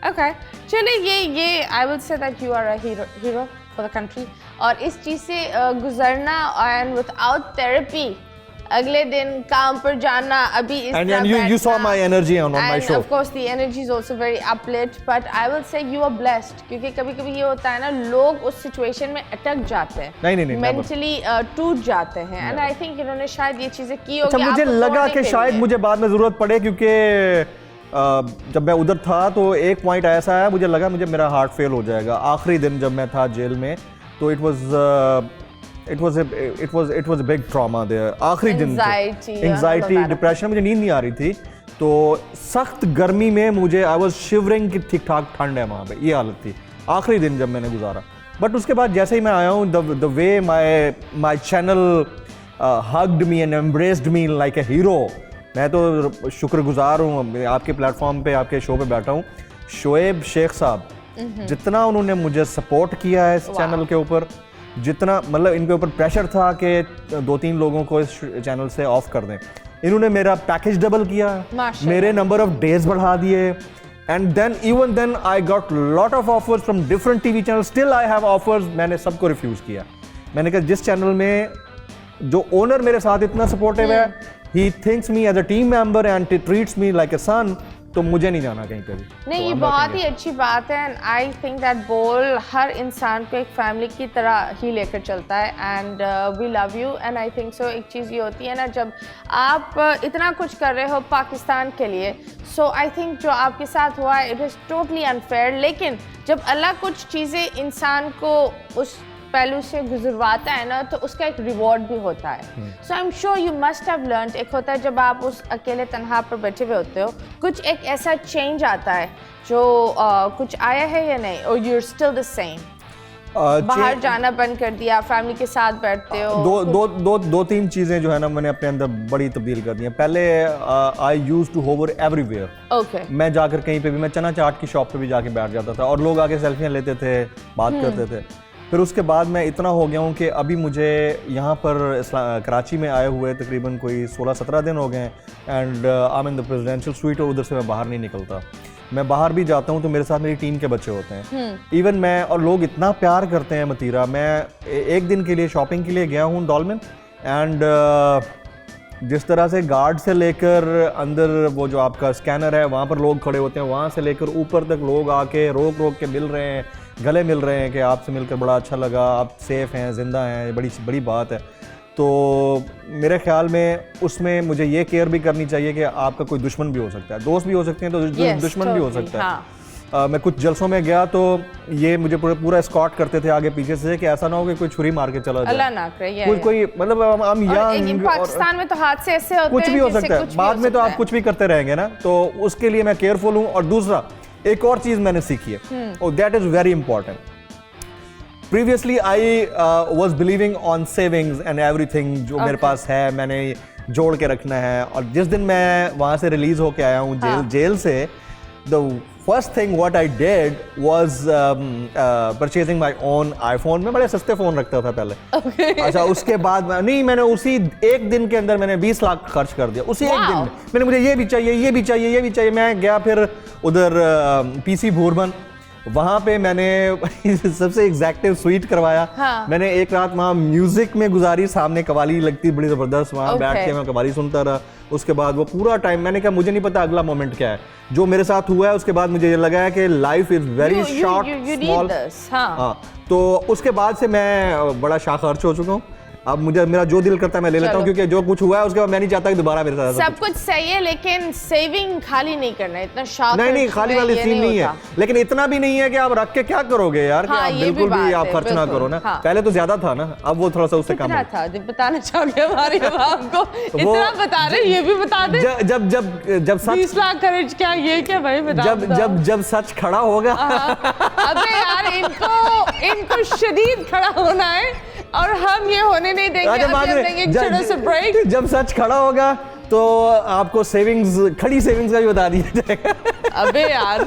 Okay, चलिए ये I will say that you are a hero for the country. और इस चीज से गुजरना एंड विदाउट थेरेपी अगले दिन काम पर जाना, अभी इस and तरह you saw my energy on my show. Of course the energy is also very uplift, but I will say you are blessed, क्योंकि कभी-कभी ये होता है ना, लोग उस सिचुएशन में अटक जाते हैं, नहीं मेंटली टूट जाते हैं, एंड आई थिंक इन्होंने शायद ये चीजें की होगी। अच्छा, मुझे लगा कि शायद मुझे बाद में जरूरत पड़े, क्योंकि जब मैं उधर था तो एक पॉइंट ऐसा है, मुझे लगा मेरा हार्ट फेल हो जाएगा। आखिरी दिन जब मैं था जेल में, तो it was a big trauma there। आखिरी दिन एंजाइटी, डिप्रेशन, मुझे नींद नहीं आ रही थी, तो सख्त गर्मी में मुझे आई वाज शिवरिंग कि ठीक ठाक ठंड है वहाँ पे, ये हालत थी आखिरी दिन जब मैंने गुजारा। बट उसके बाद जैसे ही मैं आया हूँ, the way my channel hugged me and embraced me like A hero. मैं तो शुक्रगुजार हूँ, आपके प्लेटफॉर्म पे, आपके शो पे बैठा हूँ। शोएब शेख साहब, जितना उन्होंने मुझे सपोर्ट किया है इस चैनल के ऊपर, जितना मतलब इनके ऊपर प्रेशर था कि 2-3 लोगों को इस चैनल से ऑफ कर दें, इन्होंने मेरा पैकेज डबल किया, मेरे नंबर ऑफ डेज बढ़ा दिए, and then even then I got lot of offers from different TV channel. Still I have offers, मैंने सबको रिफ्यूज किया। मैंने कहा जिस चैनल में जो ओनर मेरे साथ इतना सपोर्टिव है, he thinks me as a team member and treats me like a son, तो मुझे नहीं जाना कहीं पे भी। नहीं, ये बहुत ही अच्छी बात है, एंड आई थिंक दैट बोल हर इंसान को एक फैमिली की तरह ही लेकर चलता है, and we love you, and I think so. एक चीज़ ये होती है ना, जब आप इतना कुछ कर रहे हो पाकिस्तान के लिए, सो आई थिंक जो आपके साथ हुआ है इट इज़ टोटली अनफेयर, लेकिन जब अल्लाह कुछ चीज़ें इंसान को उस पहलू से गुजरवाता है ना, तो उसका एक रिवॉर्ड भी होता है। So I am sure you must have learned. एक होता है जब आप उस अकेले तन्हा पर बैठे हुए होते हो, कुछ एक ऐसा चेंज आता है जो कुछ आया है या नहीं, और you are still the same? बाहर जाना बंद कर दिया, फैमिली के साथ बैठते हो? दो तीन चीजें जो है ना, मैंने अपने अंदर बड़ी तब्दील कर दी हैं। पहले I used to hover everywhere. Okay, मैं जाकर कहीं पे भी, मैं चना चाट की शॉप पे भी जाके बैठ जाता था, और लोग आके सेल्फियां लेते थे, बात करते थे। फिर उसके बाद मैं इतना हो गया हूँ कि अभी मुझे यहाँ पर कराची में आए हुए तकरीबन कोई 16-17 दिन हो गए हैं, and I am in the presidential suite, और उधर से मैं बाहर नहीं निकलता। मैं बाहर भी जाता हूँ तो मेरे साथ मेरी टीम के बच्चे होते हैं, इवन मैं, और लोग इतना प्यार करते हैं मतीरा। मैं एक दिन के लिए शॉपिंग के लिए गया हूँ डॉलमेन, एंड जिस तरह से गार्ड से लेकर अंदर वो जो आपका स्कैनर है वहाँ पर लोग खड़े होते हैं, वहाँ से लेकर ऊपर तक लोग आके रोक रोक के मिल रहे हैं, गले मिल रहे हैं कि आपसे मिलकर बड़ा अच्छा लगा, आप सेफ़ हैं, ज़िंदा हैं, बड़ी बड़ी बात है। तो मेरे ख्याल में उसमें मुझे ये केयर भी करनी चाहिए कि आपका कोई दुश्मन भी हो सकता है, दोस्त भी हो सकते हैं तो दुश्मन भी हो सकता है। मैं कुछ जलसों में गया तो ये मुझे पूरा एस्कॉर्ट करते थे आगे पीछे से कि ऐसा ना हो कि कोई छुरी मार के चला जाए, अल्लाह ना करे, कोई मतलब हम यंग, पाकिस्तान में तो हादसे ऐसे होते हैं, कुछ भी हो सकता है, बाद में तो आप कुछ भी करते रहेंगे ना, तो उसके लिए मैं केयरफुल हूँ। और दूसरा एक और चीज मैंने सीखी है और that is very important. Previously I was believing on savings and everything, जो मेरे पास है मैंने जोड़ के रखना है। और जिस दिन मैं वहां से रिलीज होके आया हूँ जेल से, the first thing what I did was purchasing my own iPhone. मैं बड़े सस्ते फोन रखता था पहले। अच्छा, उसके बाद मैंने उसी एक दिन के अंदर मैंने 20 लाख खर्च कर दिया, उसी एक दिन में। मैंने मुझे ये भी चाहिए, ये भी चाहिए, ये भी चाहिए। मैं गया फिर उधर पीसी भूरबन, वहां पे मैंने सबसे एग्जैक्टिव स्वीट करवाया। मैंने एक रात वहां म्यूजिक में गुजारी, सामने कवाली लगती बड़ी जबरदस्त, वहां बैठ के मैं कवाली सुनता रहा। उसके बाद वो पूरा टाइम मैंने कहा मुझे नहीं पता अगला मोमेंट क्या है। जो मेरे साथ हुआ है उसके बाद मुझे ये लगा है कि life is very short, small. हाँ, तो उसके बाद से मैं बड़ा शाह खर्च हो चुका हूँ। अब मुझे मेरा जो दिल करता है मैं ले लेता हूँ, क्योंकि जो कुछ हुआ है उसके बाद मैं नहीं चाहता कि दोबारा मेरे साथ सब कुछ सही है, लेकिन सेविंग खाली नहीं करना, इतना शौक नहीं खाली वाली सीन नहीं है, लेकिन इतना भी नहीं है कि आप रख के क्या करोगे यार, कि आप बिल्कुल भी आप खर्च ना करो ना। पहले तो ज्यादा था ना, अब वो थोड़ा सा उससे कम था। बताना चाहोगे हमारे अवाम को? इतना बता रहे, ये भी बता दे। जब सच 20 लाख खर्च क्या, ये क्या भाई बता। जब सच खड़ा होगा। अबे यार, इनको शदीद खड़ा होना है और हम ये होने नहीं देंगे। जब सच खड़ा होगा तो आपको सेविंग्स, खड़ी सेविंग्स का भी बता दिया जाएगा। अबे यार,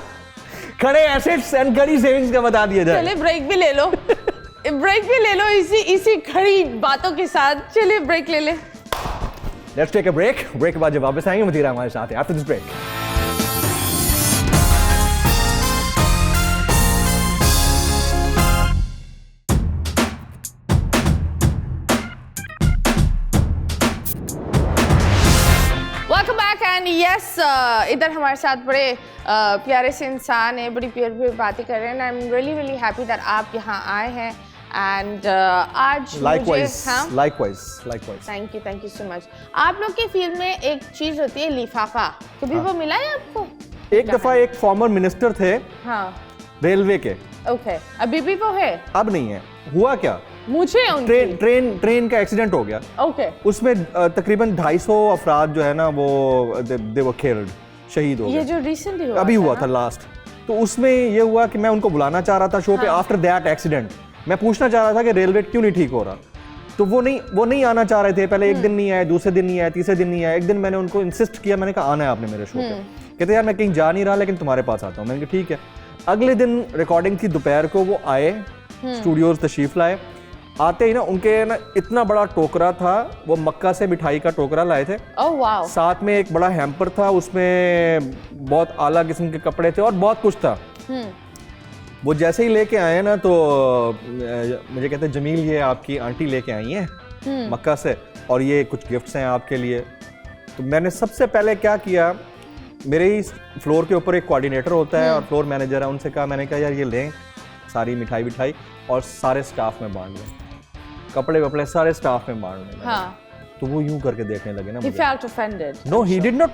खड़े एसेट्स एंड खड़ी सेविंग्स का बता दिया जाएगा। चलिए ब्रेक भी ले लो, ब्रेक भी ले लो इसी खड़ी बातों के साथ। चलिए ब्रेक ले ले। Let's take a break. Break के बाद जब वापस आएंगे मतीरा हमारे साथ है आफ्टर दिस ब्रेक। यस, इधर हमारे साथ बड़े प्यारे से इंसान है, बड़ी प्यारी बातें कर रहे हैं। I am really really happy that आप यहाँ आए हैं एंड आज likewise thank you so much. आप लोग की फील्ड में एक चीज होती है लिफाफा, कभी वो मिला है आपको? एक दफा एक फॉर्मर मिनिस्टर थे रेलवे के। ओके, अभी भी वो है? अब नहीं है। हुआ क्या, मुझे ट्रेन का एक्सीडेंट हो गया। ओके, उसमें तकरीबन 250 अफराद जो है ना वो दे वर किल्ड, शहीद हो गए। ये जो रिसेंटली अभी हुआ था लास्ट। तो उसमें ये हुआ कि मैं उनको बुलाना चाह रहा था शो पे आफ्टर दैट एक्सीडेंट। मैं पूछना चाह रहा था कि रेलवे क्यों नहीं ठीक हो रहा, तो वो नहीं आना चाह रहे थे। पहले एक दिन नहीं आए, दूसरे दिन नहीं आए, तीसरे दिन नहीं आए। एक दिन मैंने उनको इंसिस्ट किया, मैंने कहा आना है आपने मेरे शो पे। कहते यार मैं कहीं जा नहीं रहा, लेकिन तुम्हारे पास आता हूँ। मैंने कहा ठीक है। अगले दिन रिकॉर्डिंग थी, दोपहर को वो आए, स्टूडियोज तशरीफ लाए। आते ही ना उनके ना इतना बड़ा टोकरा था, वो मक्का से मिठाई का टोकरा लाए थे। वाओ। साथ में एक बड़ा हैम्पर था, उसमें बहुत आला किस्म के कपड़े थे और बहुत कुछ था। वो जैसे ही लेके आए ना तो मुझे कहते जमील ये आपकी आंटी लेके आई है मक्का से और ये कुछ गिफ्ट्स हैं आपके लिए। तो मैंने सबसे पहले क्या किया, मेरे ही फ्लोर के ऊपर एक कोऑर्डिनेटर होता है और फ्लोर मैनेजर है, उनसे कहा, मैंने कहा यार ये लें सारी मिठाई और सारे स्टाफ में बांट लें, कपड़े वपड़े सारे स्टाफ में बांट लें। तो वो यूं करके देखने लगे ना। He felt offended. No, he did not.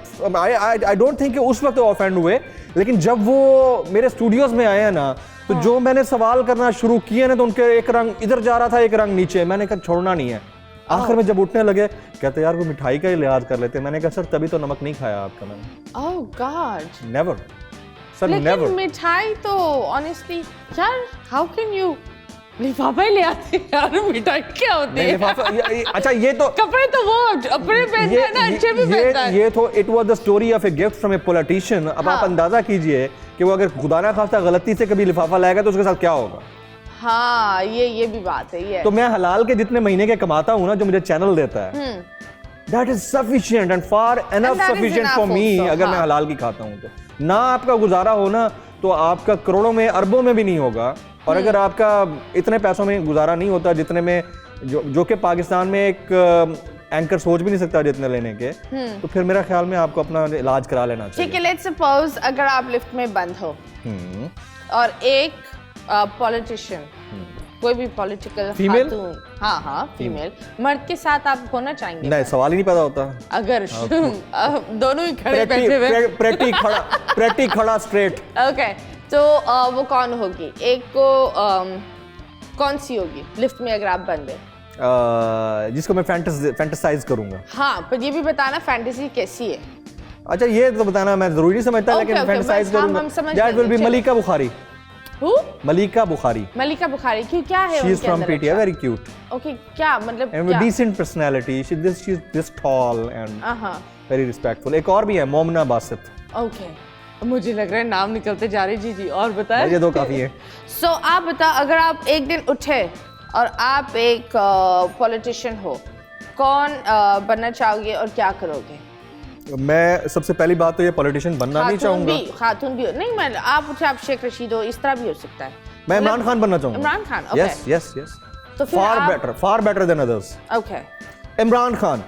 I don't think कि उस वक्त ऑफेंड हुए, लेकिन जब वो मेरे स्टूडियोज में आए हैं ना, तो जो मैंने सवाल करना शुरू किए ना, तो उनके एक रंग इधर जा रहा था, एक रंग नीचे। मैंने कहा छोड़ना नहीं है। आखिर में जब उठने लगे, कहते यार वो मिठाई का ही लिहाज कर लेते। मैंने कहा सर तभी तो नमक नहीं खाया आपका मैंने। Oh God. Never. Sir, never. लेकिन मिठाई तो honestly यार, how can you लिफाफा ले आते यार, मिठाई क्या होती है? अच्छा ये तो कपड़े तो वो अपने पहनते हैं ना, अच्छे भी पहनता है। ये तो it was the story of a gift from a politician. अब आप अंदाजा कीजिए कि वो अगर खुदा ना खास्ता गलती से कभी लिफाफा लाएगा तो उसके साथ क्या होगा। हाँ, ये भी बात है। ये तो मैं हलाल के जितने महीने के कमाता हूँ ना, जो मुझे चैनल देता है, that is sufficient and far enough sufficient for me. अगर मैं हलाल की खाता हूँ तो ना आपका गुजारा हो ना, तो आपका करोड़ों में अरबों में भी नहीं होगा। और अगर आपका इतने पैसों में गुजारा नहीं होता जितने में जो कि पाकिस्तान में एक एंकर सोच भी नहीं सकता जितने लेने के, तो फिर मेरा ख्याल में आपको अपना इलाज करा लेना चाहिए। ठीक है, लेट्स सपोज अगर आप लिफ्ट में बंद हो और एक पॉलिटिशियन कोई भी पॉलिटिकल Female? खातून, हाँ फीमेल मर्द के साथ आप होना चाहेंगे? नहीं, सवाल ही नहीं पैदा होता। अगर दोनों ही खड़े बैठे हुए प्रेटी खड़ा स्ट्रेट। ओके, तो वो कौन होगी? एक को कौन सी होगी लिफ्ट में अगर आप बंद है? जिसको मैं फैंटेसाइज करूंगा। हाँ, पर ये भी बताना फैंटेसी कैसी है। अच्छा, ये तो बताना मैं जरूरी नहीं समझता, Okay, लेकिन okay, फैंटेसाइज बस हम करूंगा। समझ दैट विल बी लेंगे, मलिका बुखारी। Who? मलिका बुखारी। मलिका बुखारी, क्यों, क्या है शी इज उनके फ्रॉम अंदर पीटीआई, अच्छा? वेरी क्यूट ओके, क्या मतलब एंड क्या? Decent personality. She is this tall and हाँ, वेरी रिस्पेक्टफुल। एक और भी है, मोमना बासित। ओके, मुझे लग रहा है नाम निकलते जा रहे। जी और बताएं। ये दो काफी है। सो आप बताओ, अगर आप एक दिन उठे और आप एक पॉलिटिशियन हो, कौन बनना चाहोगे और क्या करोगे? मैं सबसे पहली बात तो ये पॉलिटिशियन बनना नहीं चाहूंगा। खातून भी नहीं, मैं आप उठे, आप शेख रशीद हो, इस तरह भी हो सकता है। मैं इमरान खान बनना चाहूंगा। Imran Khan, okay. Yes yes yes. तो फिर आप far better than others. Okay, Imran Khan,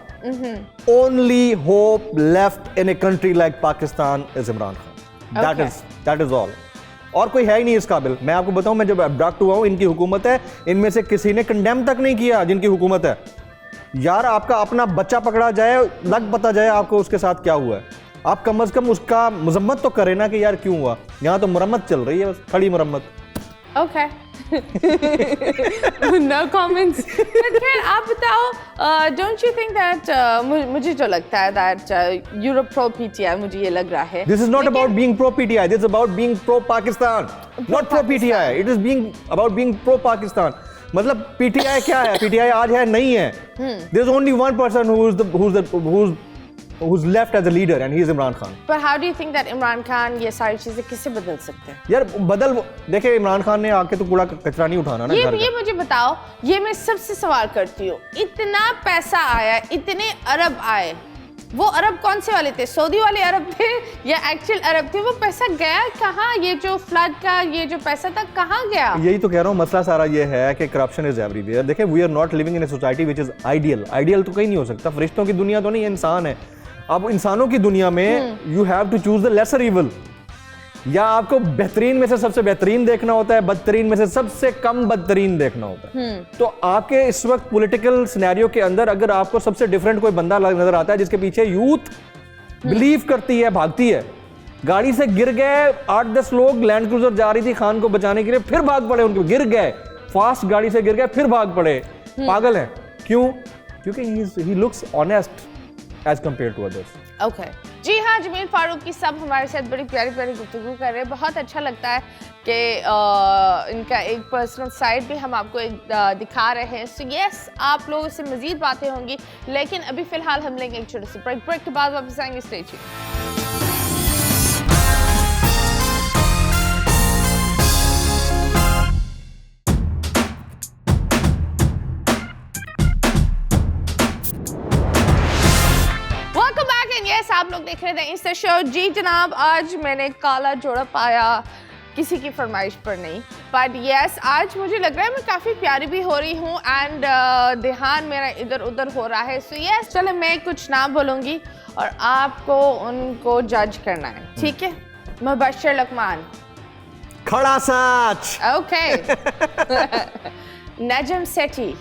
only hope left in a country like Pakistan is Imran Khan. That is all. और कोई है ही नहीं इस काबिल। मैं आपको बताऊं, मैं जब अब्डक्ट हुआ हूं, इनकी हुकूमत है, इनमें से किसी ने कंडेम तक नहीं किया जिनकी हुकूमत है। यार, आपका अपना बच्चा पकड़ा जाए, लग पता जाए आपको उसके साथ क्या हुआ है, आप कम से कम उसका मजम्मत तो करें ना कि यार क्यों हुआ। यहाँ तो मुरम्मत चल रही है, बस खड़ी मुरम्मत। Okay, no comments. बट फिर आप बताओ, डोंट यू थिंक दैट, मुझे जो लगता है दैट यूरोप प्रो पीटीआई, मुझे ये लग रहा है। This is not about being pro PTI, this is about being pro Pakistan, not pro PTI. It is being about being pro Pakistan. मतलब पीटीआई क्या है? पीटीआई आज है, नहीं है। There is only one person who's left as a leader and he is Imran Khan. But how do you think that Imran Khan ये सारी चीजें किससे बदल सकते हैं? यार देखिए, इमरान खान ने आके तो कूड़ा कचरा नहीं उठाना ना घर का। ये मुझे बताओ, ये मैं सबसे सवाल करती हूँ, इतना पैसा आया, इतने अरब आए, वो अरब कौन से वाले थे? सऊदी वाले अरब थे या एक्चुअल अरब थे? वो पैसा गया कहाँ? ये जो फ्लड का ये जो पैसा था, कहाँ गया? यही तो कह रहा हूँ, मसला सारा ये है कि करप्शन इज एवरीवेयर। देखिए, we are not living in a society which is ideal. Ideal तो कहीं नहीं हो सकता। फरिश्तों की दुनिया तो नहीं, इंसान है। अब इंसानों की दुनिया में you have to choose the lesser evil. या आपको बेहतरीन में से सबसे बेहतरीन देखना होता है, बदतरीन में से सबसे कम बदतरीन देखना होता है। तो आपके इस वक्त पॉलिटिकल सिनेरियो के अंदर अगर आपको सबसे डिफरेंट कोई बंदा नजर आता है जिसके पीछे यूथ बिलीव करती है, भागती है, गाड़ी से गिर गए 8-10 लोग, लैंड क्रूजर जा रही थी खान को बचाने के लिए, फिर भाग पड़े, उनके गिर गए, फास्ट गाड़ी से गिर गए, फिर भाग पड़े, पागल है। क्यों? क्योंकि he looks honest as compared to others. Okay. जी हाँ, जमील फारूकी सब हमारे साथ बड़ी प्यारी प्यारी गुफ्तगू कर रहे हैं। बहुत अच्छा लगता है कि इनका एक पर्सनल साइड भी हम आपको एक दिखा रहे हैं। सो यस, आप लोगों से मजीद बातें होंगी, लेकिन अभी फिलहाल हम लेंगे एक छोटे से ब्रेक के बाद वापस आएंगे। Stay tuned. आप लोग देख रहे थे इंस्टा शो। जी जनाब, आज मैंने काला जोड़ा पाया, किसी की फरमाइश पर नहीं, बट यस, आज मुझे लग रहा है मैं काफ़ी प्यारी भी हो रही हूँ एंड ध्यान मेरा इधर उधर हो रहा है। सो यस, चलो मैं कुछ नाम बोलूँगी और आपको उनको जज करना है, ठीक है? मुबश्शिर लकमान। खड़ा सच। ओके। नजम सेठी।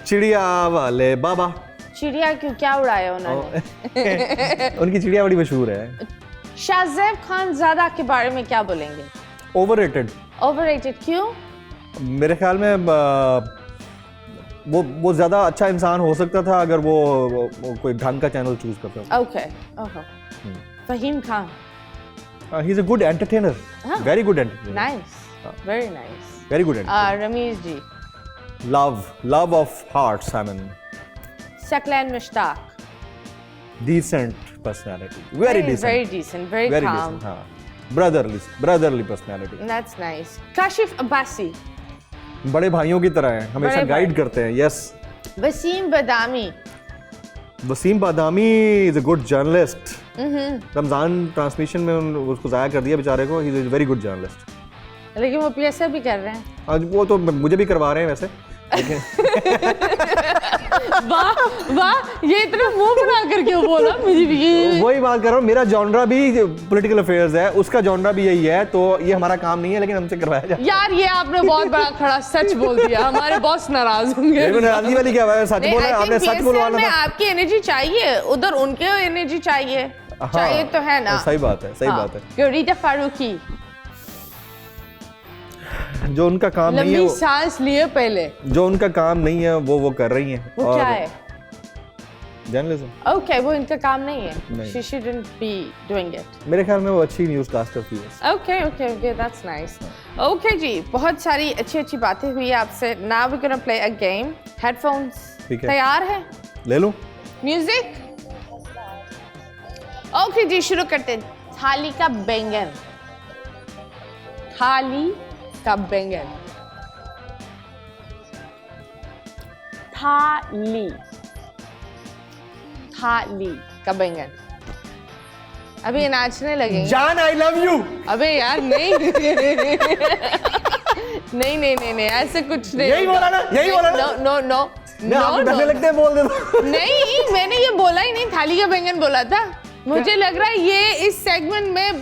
चिड़िया वाले बाबा। चिड़िया क्यों, क्या उड़ाया उन्होंने? उनकी चिड़िया बड़ी मशहूर है। शाहज़ेब खानज़ादा के बारे में क्या बोलेंगे? ओवररेटेड। ओवररेटेड क्यों? मेरे ख्याल में वो ज्यादा अच्छा इंसान हो सकता था अगर वो कोई ढंग का चैनल चूज करता। ओके, ओहो। Faheem Khan. He is a good entertainer, very good entertainer. Nice, very nice, very good entertainer. Rameez ji. Love of hearts, I mean Saqlain Mushtaq. Decent personality, very decent, very decent, very calm, decent, हाँ, brotherly personality. That's nice. Kashif Abbasi. बड़े भाइयों की तरह हैं, हमेशा guide करते हैं। Yes. Waseem Badami. Waseem Badami is a good journalist. Ramzan transmission में उसको जाया कर दिया बेचारे को। He is a very good journalist. लेकिन वो PSA भी कर रहे हैं। आज वो तो मुझे भी करवा रहे हैं वैसे। वाह वाह, ये इतना मुंह बना कर क्यों बोला मुझे भी? वही बात कर रहा हूँ, मेरा जॉनरा भी पॉलिटिकल अफेयर्स है, उसका जॉनरा भी यही है, तो ये हमारा काम नहीं है, लेकिन हमसे करवाया जाए। यार ये आपने बहुत बड़ा खड़ा सच बोल दिया, हमारे बॉस नाराज होंगे। नाराजगी वाली क्या है, सच बोला आपने, सच बोलवाना था। आपकी एनर्जी चाहिए, उधर उनके एनर्जी चाहिए, चाहिए तो है ना। सही बात है, सही बात है। रीटा फारूकी जो उनका काम नहीं है, लंबी सांस लिए पहले, जो उनका काम नहीं है वो कर रही हैं। वो क्या है? जर्नलिज्म। ओके, वो इनका काम नहीं है। नहीं। She shouldn't be doing it. मेरे ख्याल में वो अच्छी न्यूज़ कास्टर थी। Okay, okay, okay, that's nice. Okay जी, बहुत सारी अच्छी बातें हुई आपसे। Now we're gonna play a game. Headphones ठीक है। तैयार है? ले लूं? Music? Okay जी, शुरू करते हैं। थाली का बैंगन, थाली का बैंगन, थाली, थाली का बैंगन। अभी ये नाचने लगेंगे। जान आई लव यू। अबे यार नहीं नहीं ऐसे कुछ नहीं। यही बोला ना, यही बोला ना। नो नो नो नो लगते हैं बोल दे। नहीं, मैंने ये बोला ही नहीं, थाली का बैंगन बोला था। मुझे लग रहा है ये इस सेगमेंट में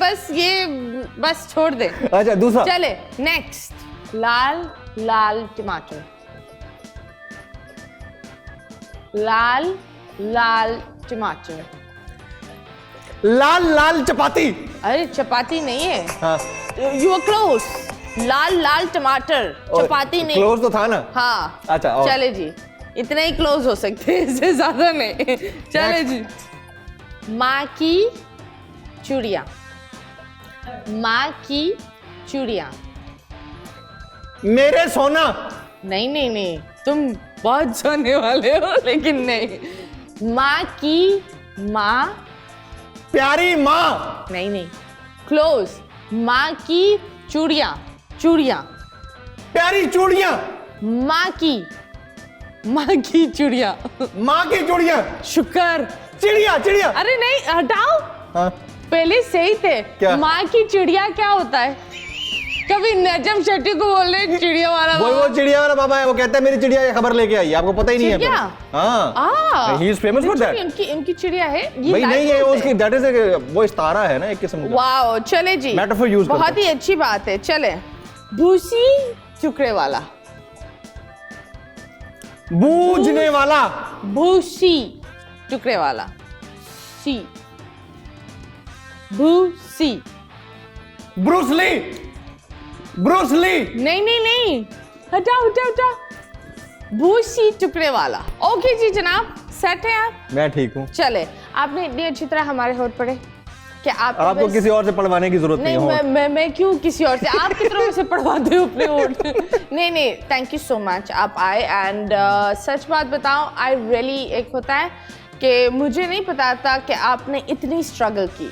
बस छोड़ दे। अच्छा दूसरा चले नेक्स्ट। लाल लाल टमाटर, लाल लाल टमाटर, लाल लाल चपाती। अरे चपाती नहीं है। हाँ। You are close. लाल लाल टमाटर, चपाती नहीं। क्लोज तो था ना। हाँ अच्छा और? चले जी, इतने ही क्लोज हो सकते हैं, इससे ज्यादा नहीं। चले जी। माँ की चूड़ियाँ, माँ की चूड़ियाँ। मेरे सोना। नहीं तुम बहुत सोने वाले हो, लेकिन नहीं। माँ की माँ, प्यारी माँ। नहीं क्लोज। माँ की चूड़ियाँ, चूड़ियाँ, प्यारी चूड़ियाँ। माँ की चूड़ियाँ, माँ की चूड़ियाँ। शुक्र। चिड़िया चिड़िया। अरे नहीं हटाओ। हाँ। पहले सही थे। क्या? माँ की चिड़िया क्या होता है? कभी नजम शेट्टी को बोल रहे चिड़िया वाला वो चिड़िया वाला बाबा है, वो कहता है मेरी चिड़िया ये खबर लेके आई, आपको पता ही नहीं है। चिड़िया? हाँ, he is famous for that. इनकी चिड़िया है ये? भाई नहीं है, उसकी दैट इज वो इस्तारा है ना एक किस्म का। वाओ, चले जी, मेटाफर यूज करते हैं। बहुत ही अच्छी बात है। चले, भूसी टुकड़े वाला, बूझने वाला। भूसी टुकड़े वाला, सी, भूसी। Bruce Lee. Bruce Lee. नहीं हटाओ। भूसी टुकड़े वाला। ओके जी जनाब, सेट है आप? मैं ठीक हूँ। चले, आपने इतनी अच्छी तरह हमारे होठ पढ़े कि आपको किसी और से पढ़वाने की जरूरत नहीं है। मैं क्यों किसी और से, आप कितनों में से पढ़वाते हो अपने होठ? नहीं थैंक यू सो मच, आप आए। एंड सच बात बताऊं, आई रियली, एक होता है कि मुझे नहीं पता था कि आपने इतनी स्ट्रगल की।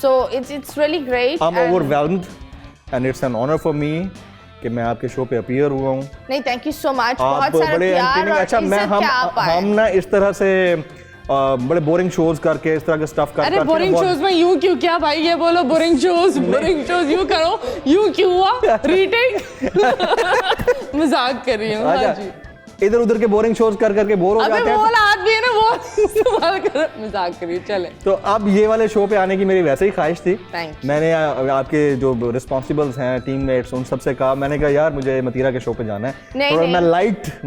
So it's really great. I am overwhelmed and it's an honour for me कि मैं आपके शो पे अपीयर हुआ हूँ। नहीं, थैंक यू सो मच। आप बहुत सारा बड़े प्यार और अच्छा, मैं हम ना इस तरह से बड़े बोरिंग शोज करके इस तरह के स्टफ करके। अरे बोरिंग शोज में यूं क्यों? क्या भाई ये बोलो, बोरिंग शोज यूं करो, यूं क्यों हुआ? रीटेक। मजाक कर रही हूँ। हाँ जी, इधर उधर के बोरिंग शोज कर करके बोर हो जाते हैं। वो वाला आदमी है ना, वो इस्तेमाल कर, मजाक करिए। चले, तो अब ये वाले शो पे आने की मेरी वैसे ही ख्वाहिश थी। Thank you. मैंने आपके जो रिस्पॉन्सिबल्स हैं, टीममेट्स, उन सबसे कहा, मैंने कहा यार मुझे मतीरा के शो पे जाना है, थोड़ा मैं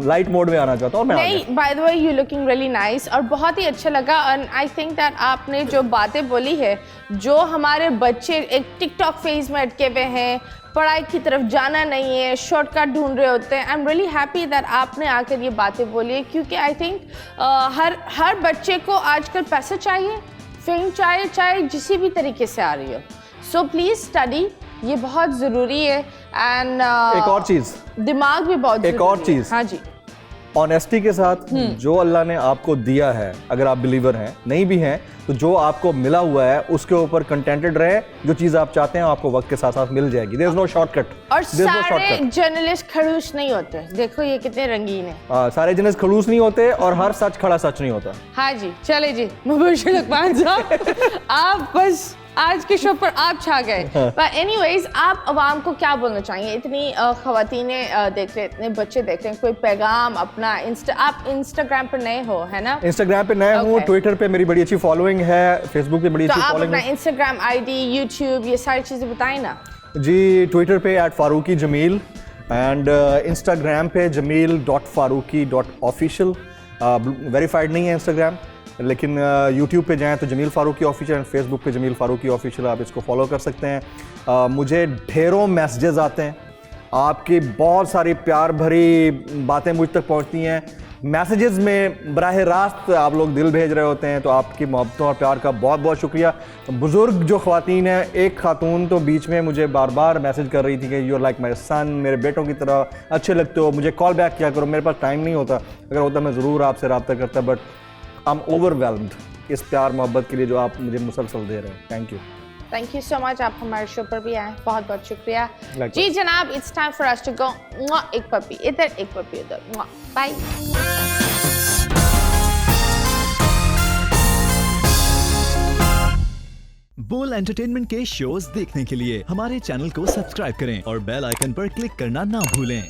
लाइट मोड में आना चाहता हूँ। नहीं, by the way you looking really nice, और बहुत ही अच्छा लगा। एंड आई थिंक दैट आपने जो बातें बोली है, जो हमारे बच्चे एक टिकटॉक फेज में अटके हुए हैं, पढ़ाई की तरफ जाना नहीं है, शॉर्टकट ढूंढ रहे होते हैं, I am really happy that आपने आकर ये बातें बोली है। क्योंकि आई थिंक हर बच्चे को आजकल पैसा चाहिए, फेम चाहे जिसी भी तरीके से आ रही हो। सो प्लीज स्टडी, ये बहुत ज़रूरी है। एंड एक और चीज़, दिमाग भी बहुत एक और चीज़, हाँ जी, ऑनेस्टी के साथ जो अल्लाह ने आपको दिया है, अगर आप बिलीवर हैं, नहीं भी हैं, तो जो आपको मिला हुआ है उसके ऊपर कंटेंटेड रहे। जो चीज़ आप चाहते हैं आपको वक्त के साथ साथ मिल जाएगी। There is no shortcut. और सारे जर्नलिस्ट खड़ूस नहीं होते, देखो ये कितने रंगीन है। सारे जर्नलिस्ट खड़ूस नहीं होते और हर सच खड़ा सच नहीं होता। हाँ जी, चले जी, मुबशिर लकमान साहब, आप बस आज के शो पर आप छा गए। पर एनीवेज, आप अवाम को क्या बोलना चाहिए? इतनी ख़वातीनें देख रहे, इतने बच्चे देख रहे हैं, कोई पैगाम अपना आप इंस्टाग्राम पर नए हो, है ना? इंस्टाग्राम पे नया हूँ, ट्विटर पे मेरी बड़ी अच्छी फॉलोइंग है, फेसबुक पे बड़ी तो अच्छी आप फॉलोइंग अपना है। इंस्टाग्राम आईडी, यूट्यूब, ये सारी चीज़ें बताएं ना। जी, ट्विटर पे @फारूकी जमील एंड इंस्टाग्राम पे jamil.faruqi.official। वेरीफाइड नहीं है इंस्टाग्राम, लेकिन यूट्यूब पे जाएं तो Jameel Farooqui official and Facebook पे जमील फारूकी ऑफिशियल, आप इसको फॉलो कर सकते हैं। मुझे ढेरों मैसेजेस आते हैं, आपकी बहुत सारी प्यार भरी बातें मुझ तक पहुंचती हैं। मैसेजेस में बराह रास्त आप लोग दिल भेज रहे होते हैं, तो आपकी मोहब्बतों और प्यार का बहुत बहुत शुक्रिया। बुज़ुर्ग जो ख़वातीन हैं, एक खातून तो बीच में मुझे बार बार मैसेज कर रही थी कि यू आर लाइक माई सन, मेरे बेटों की तरह अच्छे लगते हो, मुझे कॉल बैक किया करो। मेरे पास टाइम नहीं होता, अगर होता मैं ज़रूर आपसे रब्ता करता, बट आई एम ओवरवेल्म्ड इस प्यार मोहब्बत के लिए जो आप मुझे मुसलसल दे रहे हैं। थैंक यू सो मच, आप हमारे शो पर भी आए, बहुत बहुत शुक्रिया। Likewise. जी जनाब, it's time for us to go. एक पपी इधर, एक पपी उधर। बाय। बोल एंटरटेनमेंट के शोज देखने के लिए हमारे चैनल को सब्सक्राइब करें और बेल आइकन पर क्लिक करना ना भूलें।